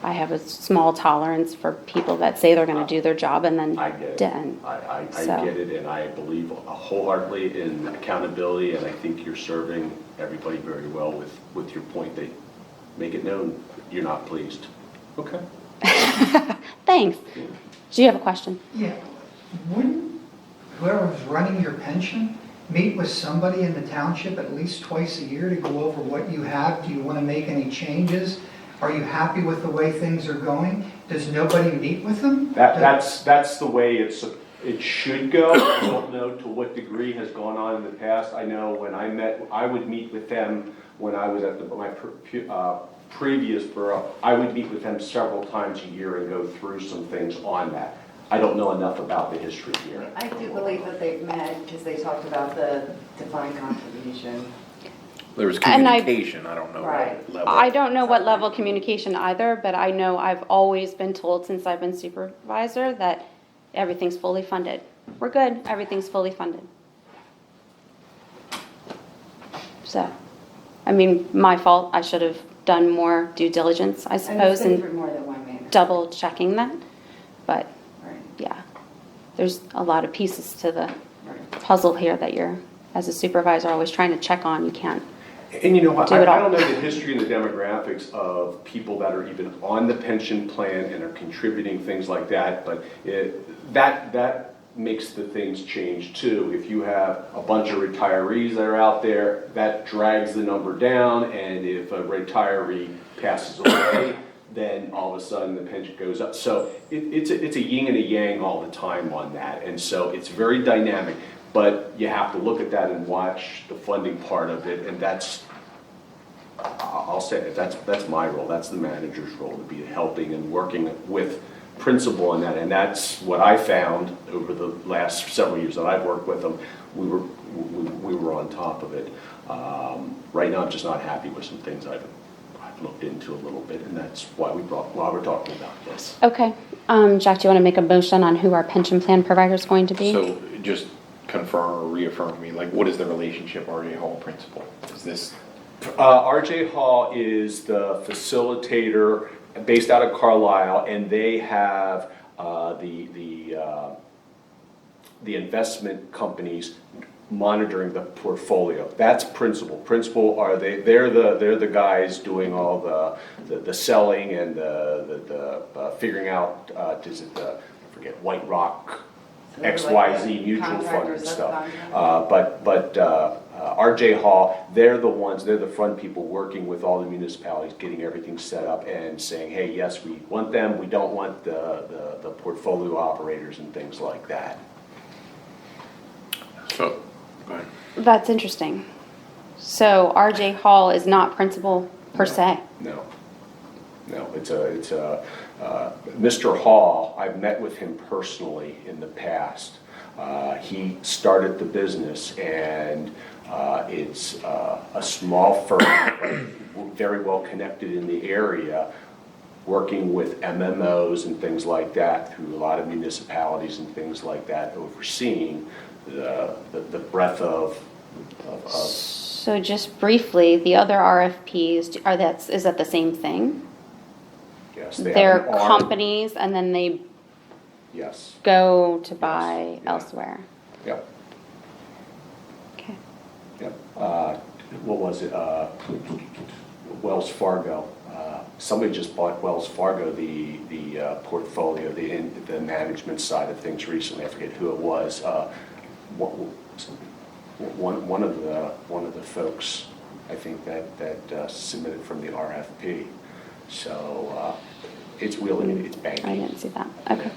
I have a small tolerance for people that say they're gonna do their job and then I get it. didn't. I So. get it, and I believe wholeheartedly in accountability, and I think you're serving everybody very well with your point. They make it known you're not pleased. Okay. Thanks. Do you have a question? Yeah, wouldn't whoever's running your pension meet with somebody in the township at least twice a year to go over what you have? Do you want to make any changes? Are you happy with the way things are going? Does nobody meet with them? That's the way it should go. I don't know to what degree has gone on in the past. I know when I would meet with them when I was at my previous borough. I would meet with them several times a year and go through some things on that. I don't know enough about the history here. I do believe that they've met because they talked about the defined contribution. There was And communication, I don't know Right. what level. I don't know what level of communication either, but I know I've always been told since I've been supervisor that everything's fully funded. We're good, everything's fully funded. So, I mean, my fault, I should have done more due diligence, I And it's suppose, been for and more than one manager. double checking that. But, Right, yeah, there's a lot of pieces to the right. puzzle here that you're, as a supervisor, always trying to check on. You can't. And you know what, Do I it all. don't know the history and the demographics of people that are even on the pension plan and are contributing, things like that, but that makes the things change too. If you have a bunch of retirees that are out there, that drags the number down, and if a retiree passes away, then all of a sudden the pension goes up. So it's a yin and a yang all the time on that, and so it's very dynamic. But you have to look at that and watch the funding part of it, and I'll say it, that's my role, that's the manager's role, to be helping and working with principal on that, and that's what I found over the last several years that I've worked with them. We were on top of it. Right now, I'm just not happy with some things I've looked into a little bit, and that's why we're talking about this. Okay. Jack, do you want to make a motion on who our pension plan provider is going to be? So just confirm or reaffirm me, like, what is the relationship RJ Hall principal? Is this? RJ Hall is the facilitator based out of Carlisle, and they have the investment companies monitoring the portfolio. That's principal. Principal are they're the guys doing all the selling and the figuring out I forget, White Rock XYZ mutual fund Contractor, and stuff. subcontractor. But RJ Hall, they're the front people working with all the municipalities, getting everything set up and saying, hey, yes, we want them, we don't want the portfolio operators and things like that. So, go ahead. That's interesting. So RJ Hall is not principal per se? No, it's Mr. Hall, I've met with him personally in the past. He started the business and it's a small firm, very well connected in the area, working with MMOs and things like that through a lot of municipalities and things like that, overseeing the breadth of So just briefly, the other RFPs, is that the same thing? yes. They have They're an arm. companies and then they Yes, go to buy yeah. elsewhere? yep, Okay. yep. What was it? Wells Fargo. Somebody just bought Wells Fargo, the portfolio, the management side of things recently. I forget who it was. One of the folks, I think that submitted from the RFP. So it's wheeling, it's banking. I didn't see that. Okay.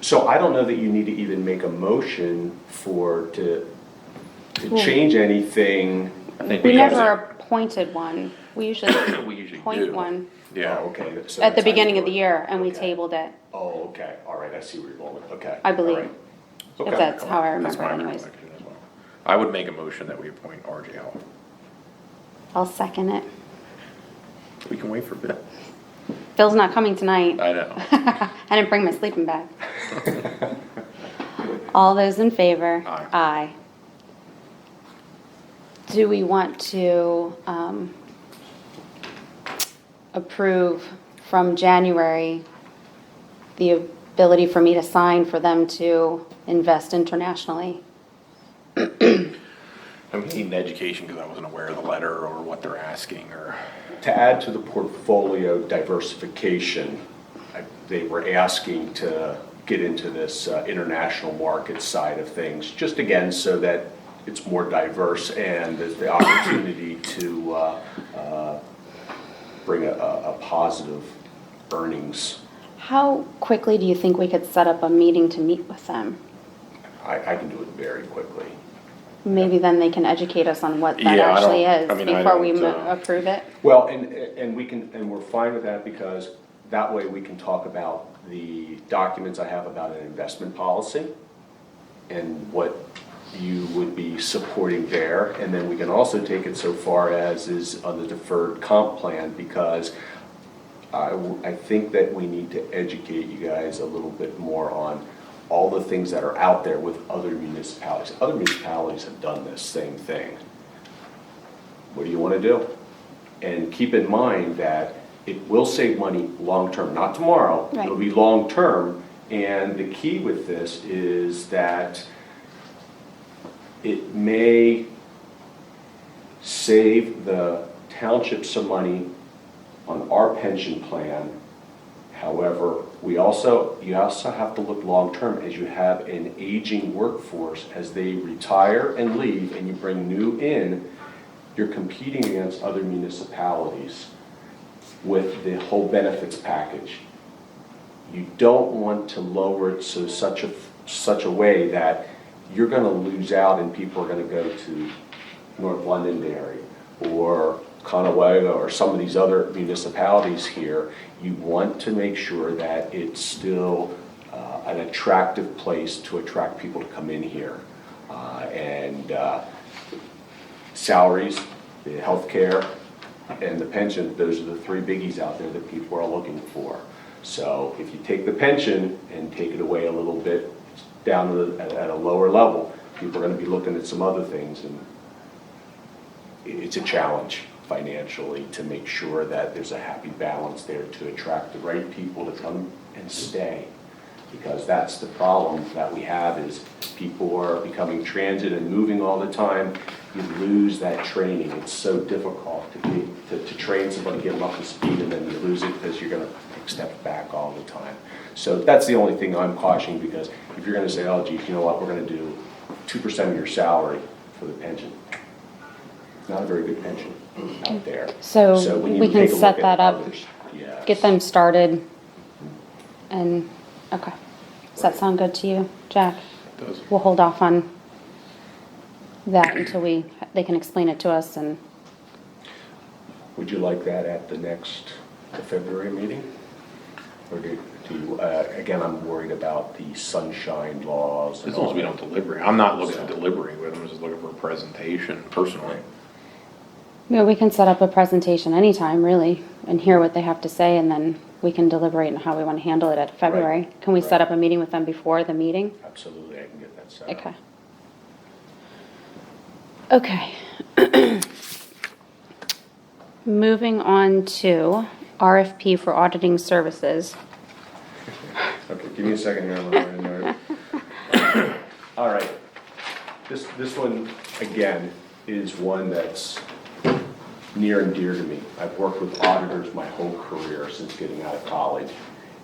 So I don't know that you need to even make a motion to Well, change anything. I think We because never appointed one. We usually we usually appoint do. one Yeah. Oh, okay. So at that's the how you beginning of do the it. year and we Okay. tabled it. Oh, okay, all right, I see where you're going with, okay. I believe. all right. If Okay. that's how I That's remember my it anyways. recollection as well. I would make a motion that we appoint RJ Hall. I'll second it. We can wait for a bit. Phil's not coming tonight. I know. I didn't bring my sleeping bag. All those in favor? Aye. Aye. Do we want to approve from January the ability for me to sign for them to invest internationally? I'm needing education because I wasn't aware of the letter or what they're asking or. To add to the portfolio diversification, they were asking to get into this international market side of things, just again, so that it's more diverse and there's the opportunity to bring a positive earnings. How quickly do you think we could set up a meeting to meet with them? I can do it very quickly. Maybe then they can educate us on what that Yeah, I actually don't- is I mean, I before we don't, approve it. Well, and we can, and we're fine with that because that way we can talk about the documents I have about an investment policy and what you would be supporting there. And then we can also take it so far as is on the deferred comp plan because I think that we need to educate you guys a little bit more on all the things that are out there with other municipalities. Other municipalities have done this same thing. What do you want to do? And keep in mind that it will save money long-term, not tomorrow. Right. It'll be long-term. And the key with this is that it may save the township some money on our pension plan. However, you also have to look long-term as you have an aging workforce. As they retire and leave and you bring new in, you're competing against other municipalities with the whole benefits package. You don't want to lower it so such a way that you're going to lose out and people are going to go to North Londonderry or Conewago or some of these other municipalities here. You want to make sure that it's still an attractive place to attract people to come in here. And salaries, the healthcare, and the pension, those are the three biggies out there that people are looking for. So if you take the pension and take it away a little bit down at a lower level, people are going to be looking at some other things, and it's a challenge financially to make sure that there's a happy balance there to attract the right people to come and stay. Because that's the problem that we have is people are becoming transit and moving all the time. You lose that training. It's so difficult to train somebody, get them up to speed, and then you lose it because you're going to take steps back all the time. So that's the only thing I'm cautioning, because if you're going to say, oh, geez, you know what, we're going to do 2% of your salary for the pension. It's not a very good pension out there. So when you we can take a set look at that up, others, yes. get them started, and, okay. Does that sound good to you, Jack? It does. We'll hold off on that until they can explain it to us, and Would you like that at the February meeting? Or do you, again, I'm worried about the sunshine laws. As long as we don't deliberate. I'm not looking to deliberate with them, I'm just looking for a presentation personally. yeah, we can set up a presentation anytime, really, and hear what they have to say, and then we can deliberate on how we want to handle it at February. Can we set Right. up a meeting with them before the meeting? Absolutely, I can get that set up. Okay. Okay. Moving on to RFP for auditing services. Okay, give me a second here, I'm gonna write a note. All right, this one, again, is one that's near and dear to me. I've worked with auditors my whole career since getting out of college.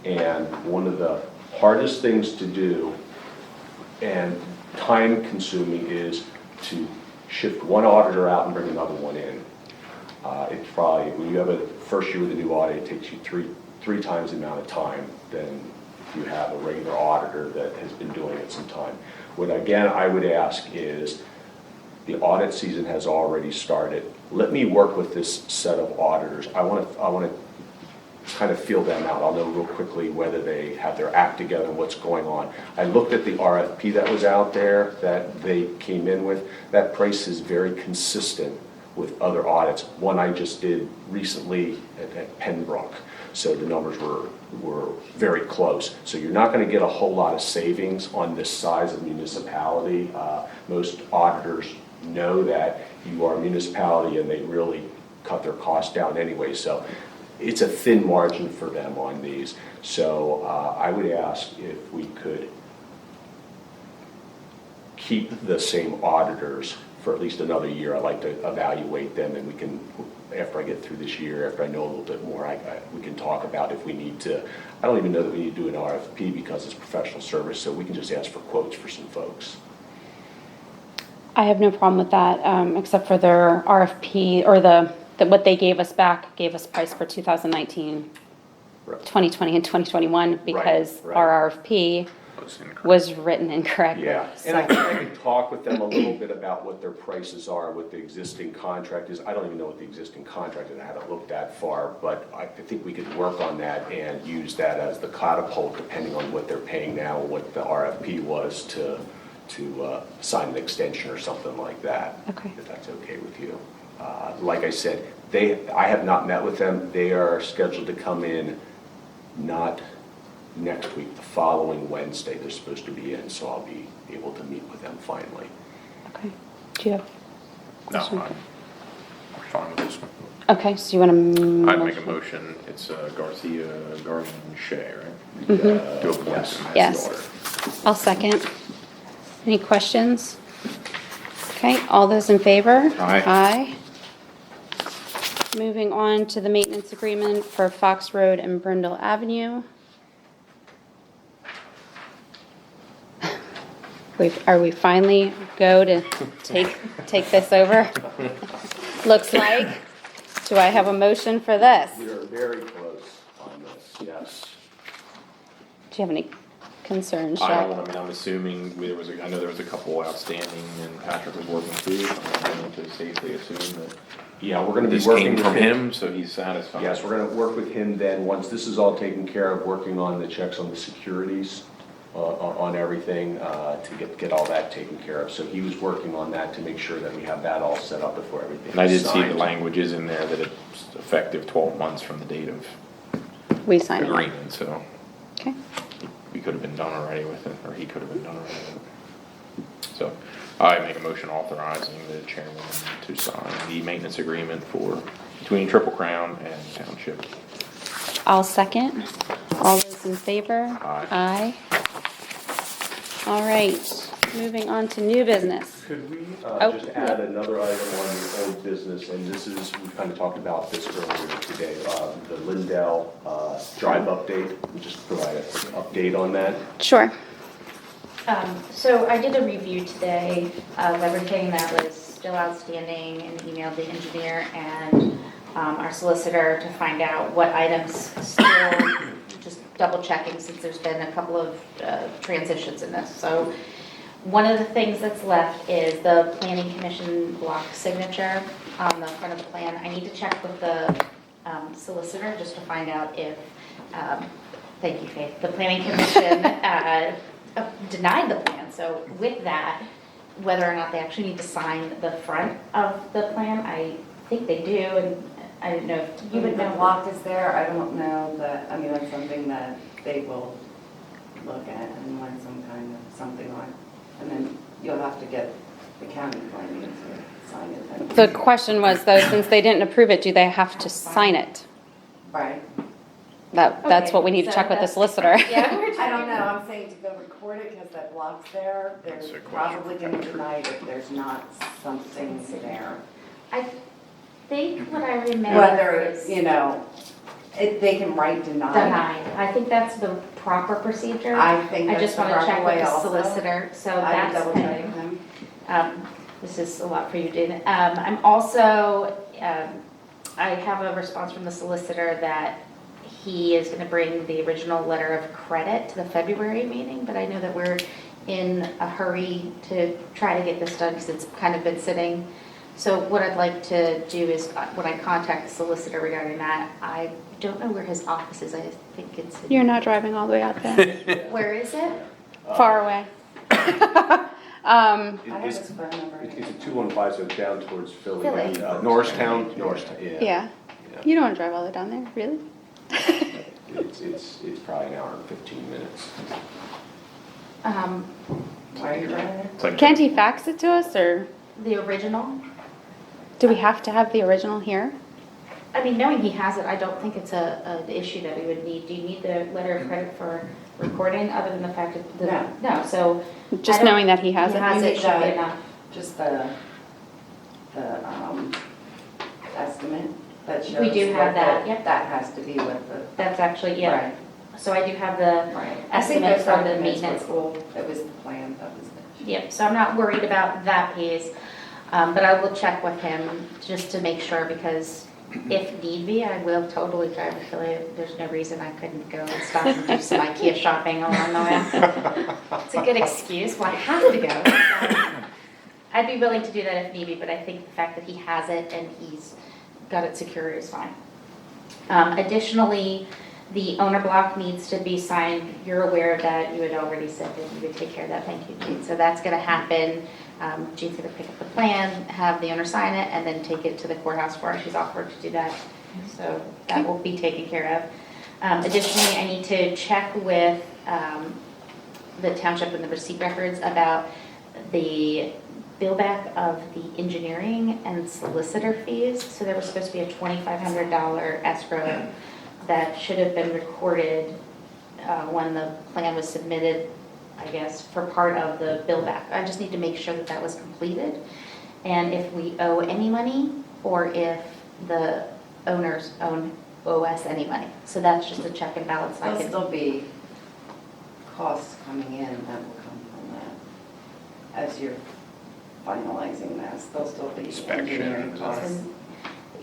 And one of the hardest things to do and time consuming is to shift one auditor out and bring another one in. It's probably, when you have a first year with a new audit, it takes you three times the amount of time than you have a regular auditor that has been doing it some time. What again I would ask is, the audit season has already started. Let me work with this set of auditors. I want to kind of feel them out. I'll know real quickly whether they have their act together and what's going on. I looked at the RFP that was out there that they came in with. That price is very consistent with other audits. One I just did recently at Pembroke. So the numbers were very close. So you're not going to get a whole lot of savings on this size of municipality. Most auditors know that you are a municipality and they really cut their costs down anyway. So it's a thin margin for them on these. So I would ask if we could keep the same auditors for at least another year. I'd like to evaluate them, and we can, after I get through this year, after I know a little bit more, we can talk about if we need to. I don't even know that we need to do an RFP because it's professional service, so we can just ask for quotes for some folks. I have no problem with that, except for their RFP, or what they gave us price for 2019, Right. 2020, and 2021, because right. our RFP That's incorrect. was written incorrectly. Yeah, and I think I can talk with them a little bit about what their prices are, what the existing contract is. I don't even know what the existing contract is, I haven't looked that far, but I think we could work on that and use that as the catapult, depending on what they're paying now, what the RFP was to sign an extension or something like that. Okay. If that's okay with you. Like I said, I have not met with them. They are scheduled to come in not next week, the following Wednesday they're supposed to be in, so I'll be able to meet with them finally. Okay. Do you have? No, I'm fine with this one. Okay, so you want to? I'd make a motion, it's Garcia, Garvin, and Shea, right? Mhm. To appoint them as Yes. the auditor. I'll second. Any questions? Okay, all those in favor? Aye. Aye. Moving on to the maintenance agreement for Fox Road and Brindle Avenue. Are we finally go to take this over? Looks like. Do I have a motion for this? We are very close on this, yes. Do you have any concerns, I Jack? don't, I'm assuming I know there was a couple outstanding and Patrick was working through, so I'm going to safely assume that Yeah, we're gonna be this working came with from him, so he's satisfied. Yes, we're gonna work with him then, once this is all taken care of, working on the checks on the securities, on everything, to get all that taken care of. So he was working on that to make sure that we have that all set up before everything And I did is see the signed. language is in there that it's effective 12 months from the date of We sign it. agreement, so Okay. we could have been done already with it, or he could have been done already with it. So I make a motion authorizing the chairman to sign the maintenance agreement between Triple Crown and Township. I'll second. All those in favor? Aye. Aye. All right, moving on to new business. Could we Oh, just add another item on the old business, and this is, we kind of talked about this earlier today, the Lindell drive update, just provide an update on that. Sure. So I did a review today of everything that was still outstanding and emailed the engineer and our solicitor to find out what items still, just double checking since there's been a couple of transitions in this. So one of the things that's left is the planning commission block signature on the front of the plan. I need to check with the solicitor just to find out if, thank you, Faith, the planning commission denied the plan. So with that, whether or not they actually need to sign the front of the plan, I think they do, and I didn't know if you would know. The block is there, I don't know that, I mean, that's something that they will look at and want some kind of something on. And then you'll have to get the county planning to sign it. The question was though, since they didn't approve it, do they have to sign it? Right. That's Okay, what we need to so check with the that's- solicitor. Yeah, we're I don't checking. know, I'm saying to go record it because that block's there. They're That's a question. probably going to deny it if there's not something there. I think what I remember Whether, is you know, they can write deny. denied. I think that's the proper procedure. I think I that's just the want to check proper with way the also. solicitor, so I would that's double check pending. with them. This is a lot for you, Dana. I'm also, I have a response from the solicitor that he is going to bring the original letter of credit to the February meeting, but I know that we're in a hurry to try to get this done because it's kind of been sitting. So what I'd like to do is, when I contact the solicitor regarding that, I don't know where his office is. I think it's in. You're not driving all the way out there. Where is it? Far away. I have It's his phone number. it's a 215, so down towards Philly. Philly. Norristown, yeah. Yeah. You don't want to drive all the way down there, really? It's probably an hour and 15 minutes. Why are you running it? It's like- Can't he fax it to us, or The original? do we have to have the original here? I mean, knowing he has it, I don't think it's an issue that we would need. Do you need the letter of credit for recording, other than the fact that? No, so. Just I don't- knowing that he has He it? has it, should be That- enough. Just the estimate that shows. We do have what that, the- yep. That has to be with the. That's actually, yeah. Right. So I do have the Right. I think estimate those from the documents were maintenance. cool. It was the plan, that was it. Yep, so I'm not worried about that piece, but I will check with him just to make sure, because if need be, I will totally drive to Philly. There's no reason I couldn't go and stop and do some IKEA shopping along the way. It's a good excuse why I have to go. I'd be willing to do that if need be, but I think the fact that he has it and he's got it secure is fine. Additionally, the owner block needs to be signed. You're aware that you had already said that you would take care of that. Thank you, Jean. So that's going to happen. Jean's going to pick up the plan, have the owner sign it, and then take it to the courthouse for her. She's offered to do that. So that will be taken care of. Additionally, I need to check with the township and the receipt records about the bill back of the engineering and solicitor fees. So there was supposed to be a $2,500 escrow that should have been recorded when the plan was submitted, I guess, for part of the bill back. I just need to make sure that that was completed, and if we owe any money, or if the owners owe us any money. So that's just a check and balance. I There'll can, still be costs coming in that will come from that. As you're finalizing this, there'll still be Inspection. engineering costs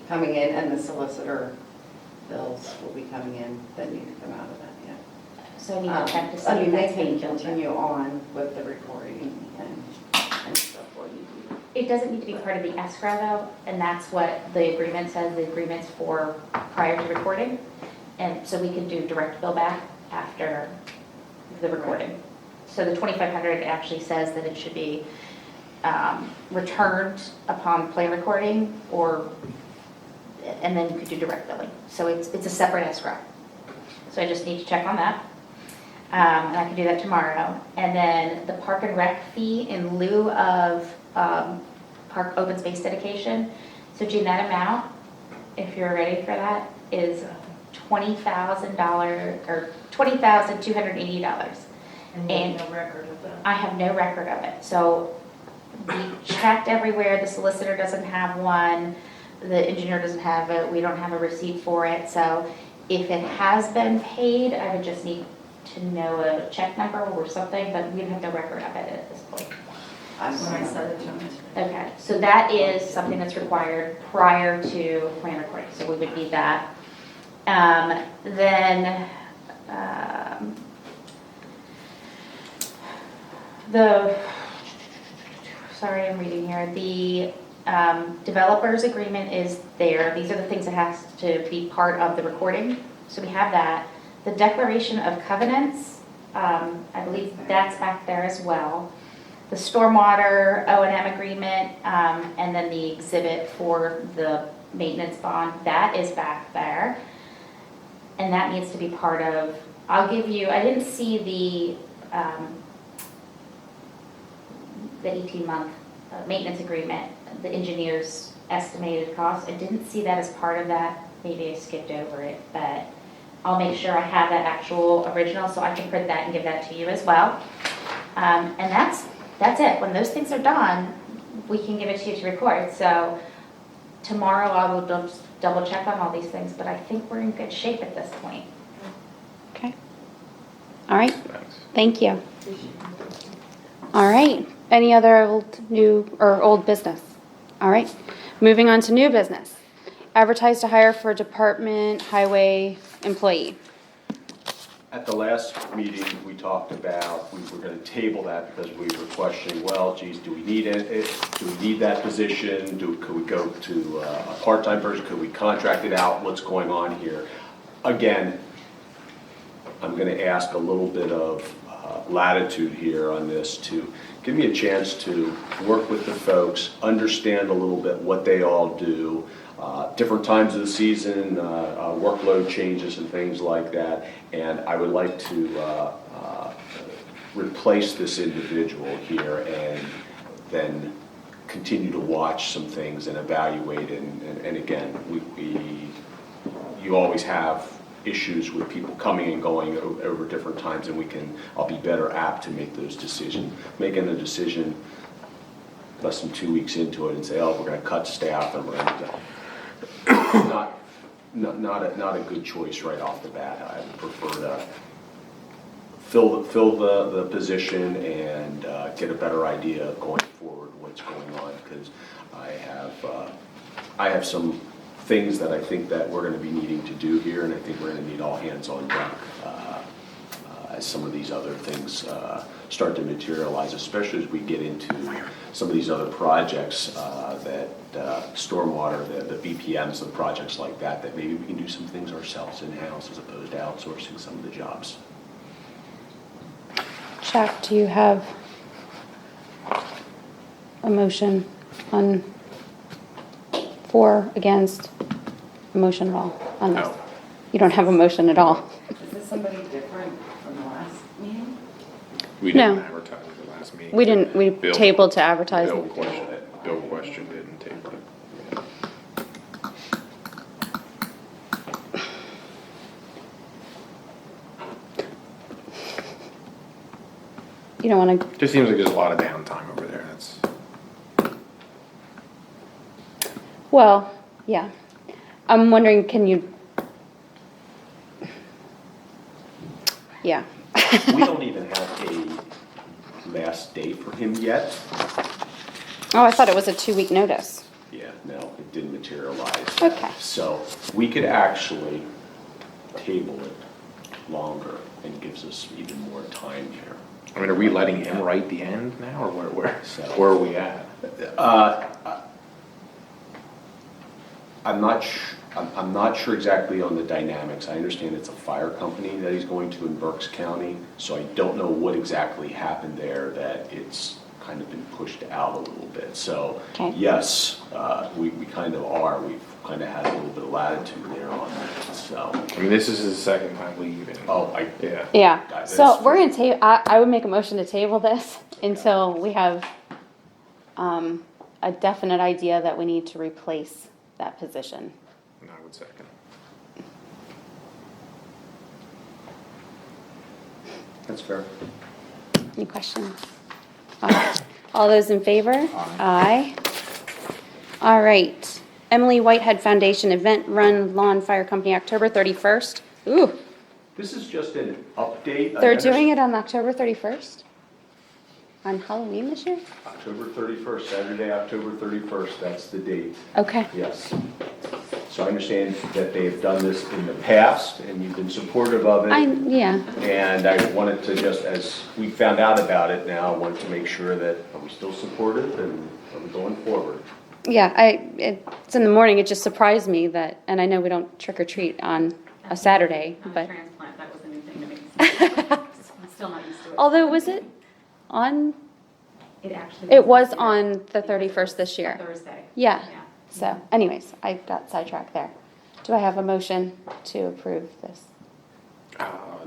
coming in, and the solicitor bills will be coming in that need to come out of that, yeah. so I need to check to see I if mean, they that's being can billed. continue on with the recording and stuff while you do. It doesn't need to be part of the escrow though, and that's what the agreement says. The agreement's for prior to recording, and so we can do direct bill back after the recording. So the 2,500 actually says that it should be returned upon plan recording, or, and then you could do direct billing. So it's a separate escrow. So I just need to check on that. And I can do that tomorrow. And then the park and rec fee in lieu of park open space dedication. So Jean, that amount, if you're ready for that, is $20,000 or $20,280. And no record of that. I have no record of it. So we checked everywhere. The solicitor doesn't have one. The engineer doesn't have it. We don't have a receipt for it. So if it has been paid, I would just need to know a check number or something, but we have no record of it at this point. I When I said it to him. Okay, so that is something that's required prior to plan recording, so we would need that. Then, sorry, I'm reading here, the developer's agreement is there. These are the things that has to be part of the recording, so we have that. The declaration of covenants, I believe that's back there as well. The stormwater O&M agreement, and then the exhibit for the maintenance bond, that is back there. And that needs to be part of, I'll give you, I didn't see the 18-month maintenance agreement, the engineer's estimated cost. I didn't see that as part of that. Maybe I skipped over it, but I'll make sure I have that actual original so I can print that and give that to you as well. And that's it. When those things are done, we can give it to you to record. So tomorrow I will double check on all these things, but I think we're in good shape at this point. Okay. All right, Thanks. thank you. All right, any other old business? All right, moving on to new business. Advertise to hire for department highway employee. At the last meeting, we talked about, we were gonna table that because we were questioning, well, geez, do we need it? Do we need that position? Could we go to a part-time person? Could we contract it out? What's going on here? Again, I'm gonna ask a little bit of latitude here on this to give me a chance to work with the folks, understand a little bit what they all do, different times of the season, workload changes and things like that. And I would like to replace this individual here and then continue to watch some things and evaluate. And again, you always have issues with people coming and going over different times, and I'll be better apt to make those decisions. Making a decision less than 2 weeks into it and say, oh, we're going to cut staff and we're going to not a good choice right off the bat. I would prefer to fill the position and get a better idea of going forward what's going on, because I have some things that I think that we're going to be needing to do here, and I think we're going to need all hands on deck as some of these other things start to materialize, especially as we get into some of these other projects that stormwater, the BPMs, the projects like that maybe we can do some things ourselves in-house as opposed to outsourcing some of the jobs. Jack, do you have a motion on for, against, a motion at all on this? No. You don't have a motion at all? Is this somebody different from the last meeting? We No. didn't advertise the last meeting. We didn't, we Bill- tabled to advertise. Bill questioned it. Bill questioned it and tabled it. You don't want to, Just seems like there's a lot of downtime over there. That's, well, yeah. I'm wondering, can you, yeah. We don't even have a last date for him yet. Oh, I thought it was a 2-week notice. Yeah, no, it didn't materialize. Okay. So we could actually table it longer and gives us even more time here. I mean, are we letting him write the end now, or where So- are we at? I'm not sure exactly on the dynamics. I understand it's a fire company that he's going to in Berks County, so I don't know what exactly happened there, that it's kind of been pushed out a little bit. So, Okay. yes, we kind of are. We've kind of had a little bit of latitude there on that, so. I mean, this is his second time leaving. Yeah. Yeah, Got so this. we're gonna I would make a motion to table this until we have a definite idea that we need to replace that position. And I would second. That's fair. Any questions? All those in favor? Aye. All right. Emily Whitehead Foundation Event Run Lawn Fire Company, October 31st. Ooh, This is just an update. they're doing it on October 31st? On Halloween this year? October 31st, Saturday, October 31st, that's the date, Okay. yes. So I understand that they've done this in the past, and you've been supportive of it. Yeah. And I wanted to just, as we found out about it now, I wanted to make sure that, are we still supportive and are we going forward? Yeah, it's in the morning, it just surprised me that, and I know we don't trick or treat on a Saturday, On a but, transplant, that was a new thing to me. I'm still not used to it. although, was it on, It actually. it was on the 31st this year? Thursday. Yeah, Yeah. so anyways, I got sidetracked there. Do I have a motion to approve this?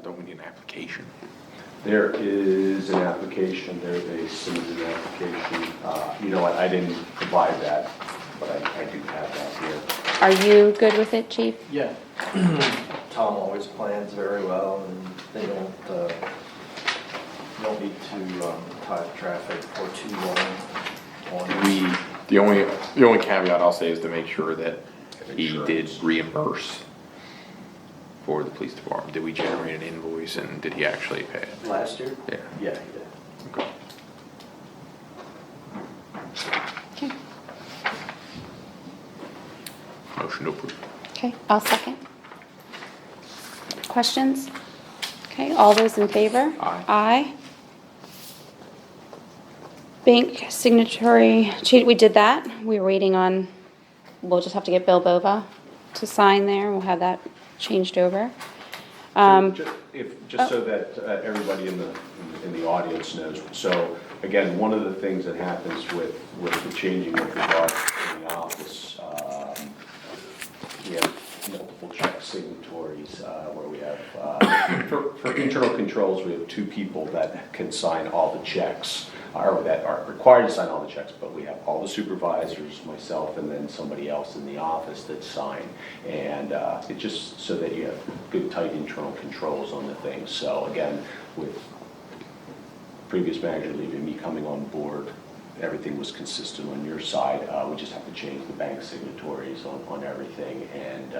Don't we need an application? There is an application, they submitted an application. You know what, I didn't provide that, but I do have that here. Are you good with it, chief? Yeah. Tom always plans very well, and they don't need to tie up traffic for too long. The only caveat I'll say is to make sure that he did Insurance. reimburse for the police department. Did we generate an invoice and did he actually pay it? Last year? Yeah. Yeah, he did. Okay. Okay. Motion to approve. Okay, I'll second. Questions? Okay, all those in favor? Aye. Aye. Bank signatory, we did that. We were waiting on, we'll just have to get Bill Bova to sign there. We'll have that changed over. Just so that everybody in the audience knows, so again, one of the things that happens with the changing of the guard in the office, we have multiple check signatories, where we have, for internal controls, we have 2 people that can sign all the checks, or that are required to sign all the checks, but we have all the supervisors, myself, and then somebody else in the office that sign. And it just so that you have good, tight internal controls on the things. So again, with previous manager leaving, me coming on board, everything was consistent on your side. We just have to change the bank signatories on everything, and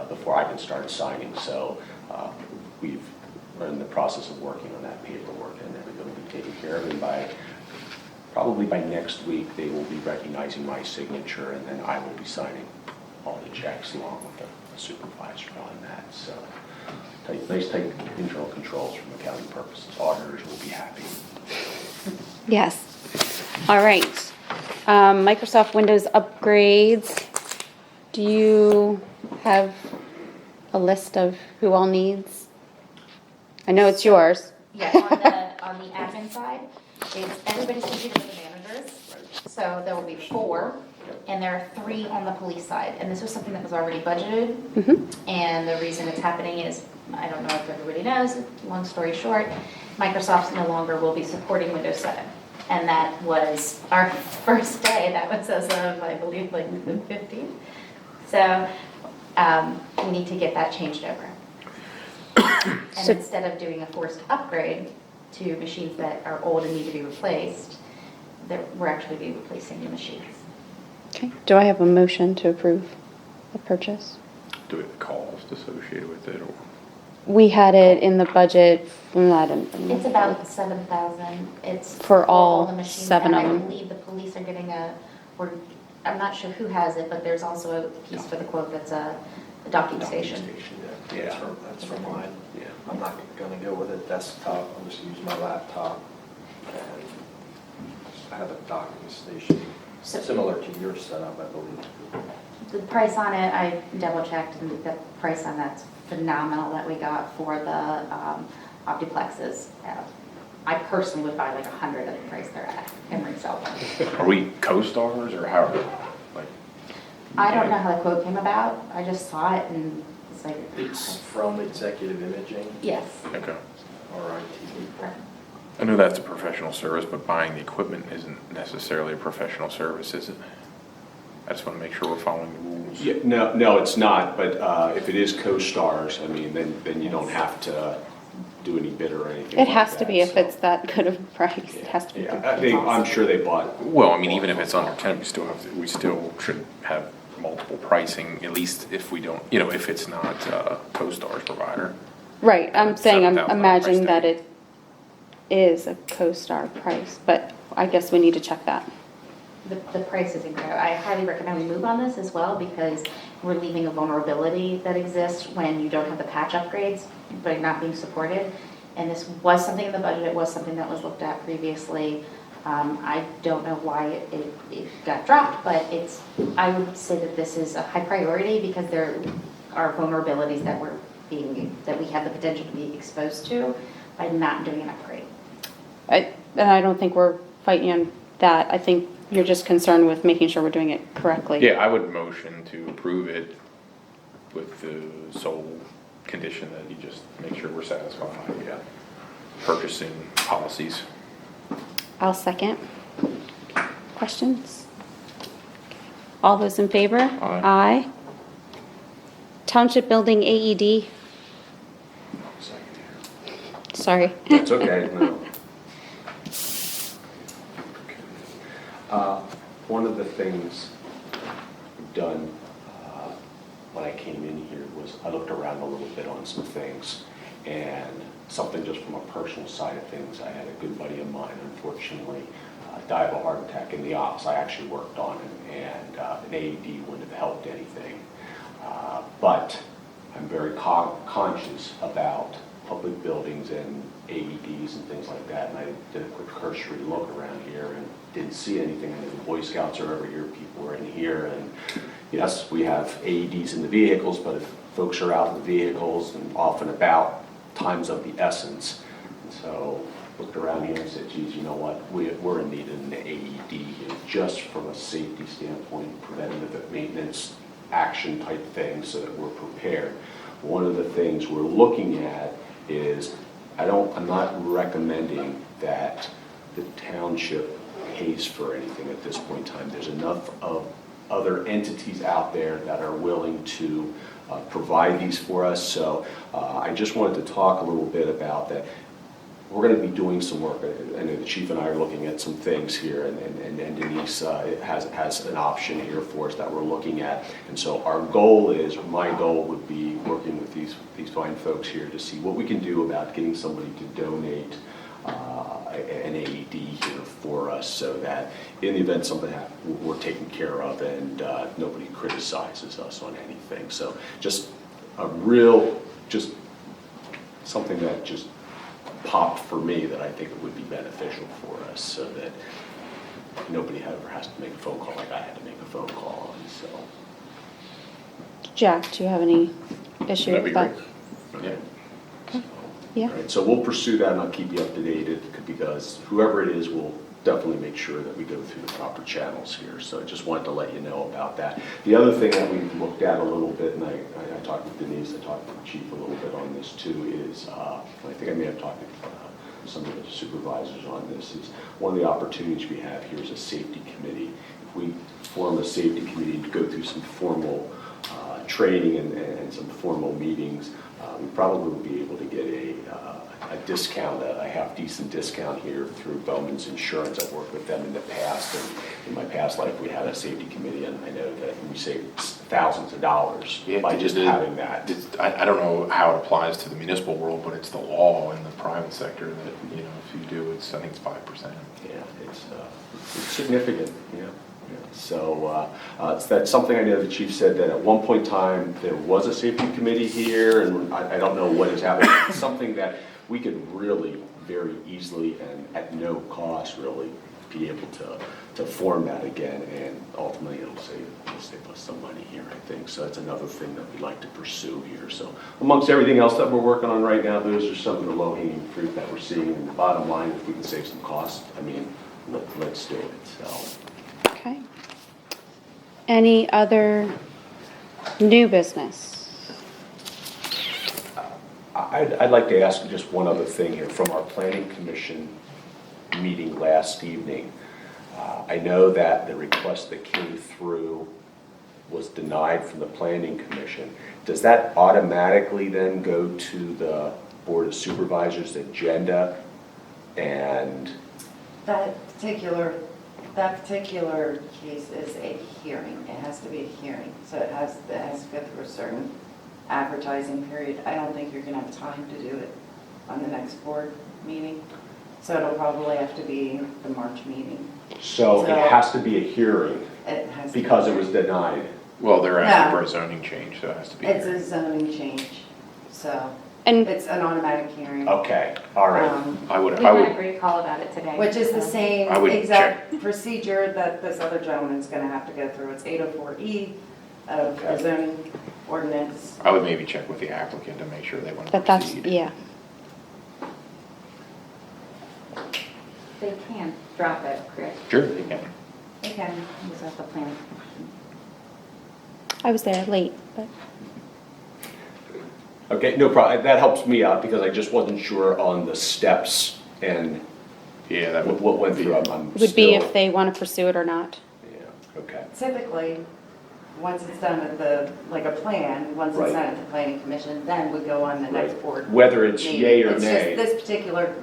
before I can start signing. So we're in the process of working on that paperwork, and everything will be taken care of. And probably by next week, they will be recognizing my signature, and then I will be signing all the checks along with the supervisor on that. So nice tight internal controls from accounting purposes. Auditors will be happy. Yes. All right. Microsoft Windows upgrades. Do you have a list of who all needs? I know it's yours. Yeah, on the admin side, it's everybody's computer with the managers. So there will be 4, and there are 3 on the police side. And this was something that was already budgeted. And the reason it's happening is, I don't know if everybody knows, long story short, Microsoft no longer will be supporting Windows 7. And that was our first day. That was as of, I believe, like the 15th. So we need to get that changed over. And instead of doing a forced upgrade to machines that are old and need to be replaced, we're actually be replacing the machines. Okay. Do I have a motion to approve the purchase? Do we have cost associated with it or? We had it in the budget. It's about 7,000. It's For all the machines. 7 And of them. I believe the police are getting I'm not sure who has it, but there's also a piece for the quote that's a docking station. Yeah, that's for mine. Yeah. I'm not gonna go with a desktop, I'll just use my laptop. And I have a docking station, So- similar to your setup, I believe. The price on it, I double checked, and the price on that's phenomenal that we got for the Optiplexes. I personally would buy like 100 at the price they're at and resell them. Are we co-stars or how? Like, I don't know how the quote came about. I just saw it and it's like, It's from Executive Imaging, yes. Okay. or ITV. I know that's a professional service, but buying the equipment isn't necessarily a professional service, is it? I just want to make sure we're following the rules. Yeah, no, it's not, but if it is co-stars, I mean, then you don't have to do any bid or anything It like has to that, be if so. it's that good of a price. It has to be. Yeah, I'm sure they bought. Well, I mean, even if it's under 10, we still should have multiple pricing, at least if we don't, if it's not CoStar's provider. Right, I'm saying, I'm $7,000 imagining price that it is a CoStar price, but I guess we need to check that. The price is incredible. I highly recommend we move on this as well because we're leaving a vulnerability that exists when you don't have the patch upgrades, but not being supported. And this was something in the budget, it was something that was looked at previously. I don't know why it got dropped, but I would say that this is a high priority because there are vulnerabilities that that we have the potential to be exposed to by not doing an upgrade. And I don't think we're fighting on that. I think you're just concerned with making sure we're doing it correctly. Yeah, I would motion to approve it with the sole condition that you just make sure we're satisfied. Yeah. Purchasing policies. I'll second. Questions? All those in favor? Aye. Township Building AED, sorry. It's okay, no. One of the things we've done when I came in here was I looked around a little bit on some things, and something just from a personal side of things, I had a good buddy of mine, unfortunately, died of a heart attack in the office. I actually worked on him, and an AED wouldn't have helped anything. But I'm very conscious about public buildings and AEDs and things like that, and I did a quick cursory look around here and didn't see anything. I know the Boy Scouts are over here, people are in here, and yes, we have AEDs in the vehicles, but if folks are out in the vehicles and off and about, time's of the essence. And so looked around here and said, geez, you know what, we're in need of an AED here, just from a safety standpoint, preventative maintenance, action type thing, so that we're prepared. One of the things we're looking at is, I'm not recommending that the township pays for anything at this point in time. There's enough of other entities out there that are willing to provide these for us. So I just wanted to talk a little bit about that. We're going to be doing some work. I know the chief and I are looking at some things here, and Denise has an option here for us that we're looking at. And so our goal is, my goal would be working with these fine folks here to see what we can do about getting somebody to donate an AED here for us, so that in the event something happens, we're taken care of and nobody criticizes us on anything. So just just something that just popped for me that I think it would be beneficial for us, so that nobody ever has to make a phone call like I had to make a phone call on. So, Jack, do you have any issue That'd be with that? great. Yeah. Yeah. right, so we'll pursue that, and I'll keep you up to date, because whoever it is will definitely make sure that we go through the proper channels here. So I just wanted to let you know about that. The other thing that we've looked at a little bit, and I talked with Denise, I talked with the chief a little bit on this too, is, I think I may have talked to some of the supervisors on this, is one of the opportunities we have here is a safety committee. If we form a safety committee to go through some formal training and some formal meetings, we probably will be able to get a discount, a half decent discount here through Bowman's Insurance. I've worked with them in the past, and in my past life we had a safety committee, and I know that we saved thousands of dollars by just having that. I don't know how it applies to the municipal world, but it's the law in the private sector that, if you do, I think it's 5%. Yeah, it's significant, yeah. So that's something I know the chief said, that at one point in time there was a safety committee here, and I don't know what has happened. It's something that we could really very easily and at no cost really be able to form that again, and ultimately it'll save us some money here, I think. So that's another thing that we'd like to pursue here. So amongst everything else that we're working on right now, those are some of the low-hanging fruit that we're seeing. And the bottom line, if we can save some costs, I mean, let's do it. So. Okay. Any other new business? I'd like to ask just one other thing here from our planning commission meeting last evening. I know that the request that came through was denied from the planning commission. Does that automatically then go to the Board of Supervisors agenda, and, That particular case is a hearing. It has to be a hearing, so it has to go through a certain advertising period. I don't think you're gonna have time to do it on the next board meeting, so it'll probably have to be the March meeting. so it has to be a hearing It has to be- because it was denied. Well, they're asking No. for a zoning change, so it has to be. It's here. a zoning change, so And it's an automatic hearing. Okay, all right. I would, We I had a would, great call about it today. Which is the same I would exact procedure that this other gentleman's gonna have to go through. It's 804E of the Okay. zoning ordinance. I would maybe check with the applicant to make sure they want to but that's, proceed. yeah. They can drop it, correct? Sure, they can. They can, use up the plan. I was there late, but Okay, no problem, that helps me out because I just wasn't sure on the steps and Yeah, that would. what went through. I'm it would be still- if they want to pursue it or not. Yeah, okay. Typically, once it's done at the, like a plan, once Right. it's done at the planning commission, then we go on the next Right. board. Whether it's meeting. yay or It's just nay. this particular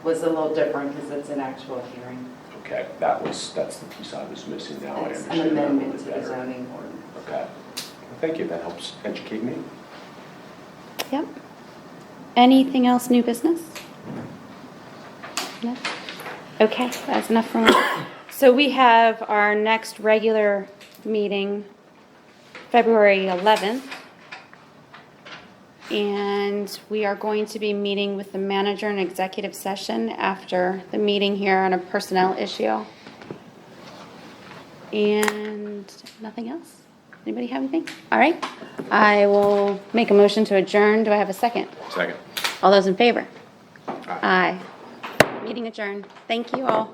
was a little different because it's an actual hearing. Okay, that's the piece I was missing now. I It's an understand that a amendment little to bit the better. zoning ordinance. Okay. Thank you, that helps educate me. Yep. Anything else, new business? No? Okay, that's enough for me. So we have our next regular meeting, February 11th. And we are going to be meeting with the manager in executive session after the meeting here on a personnel issue. And nothing else? Anybody have anything? All right. I will make a motion to adjourn. Do I have a second? Second. All those in favor? Aye. Meeting adjourned. Thank you all.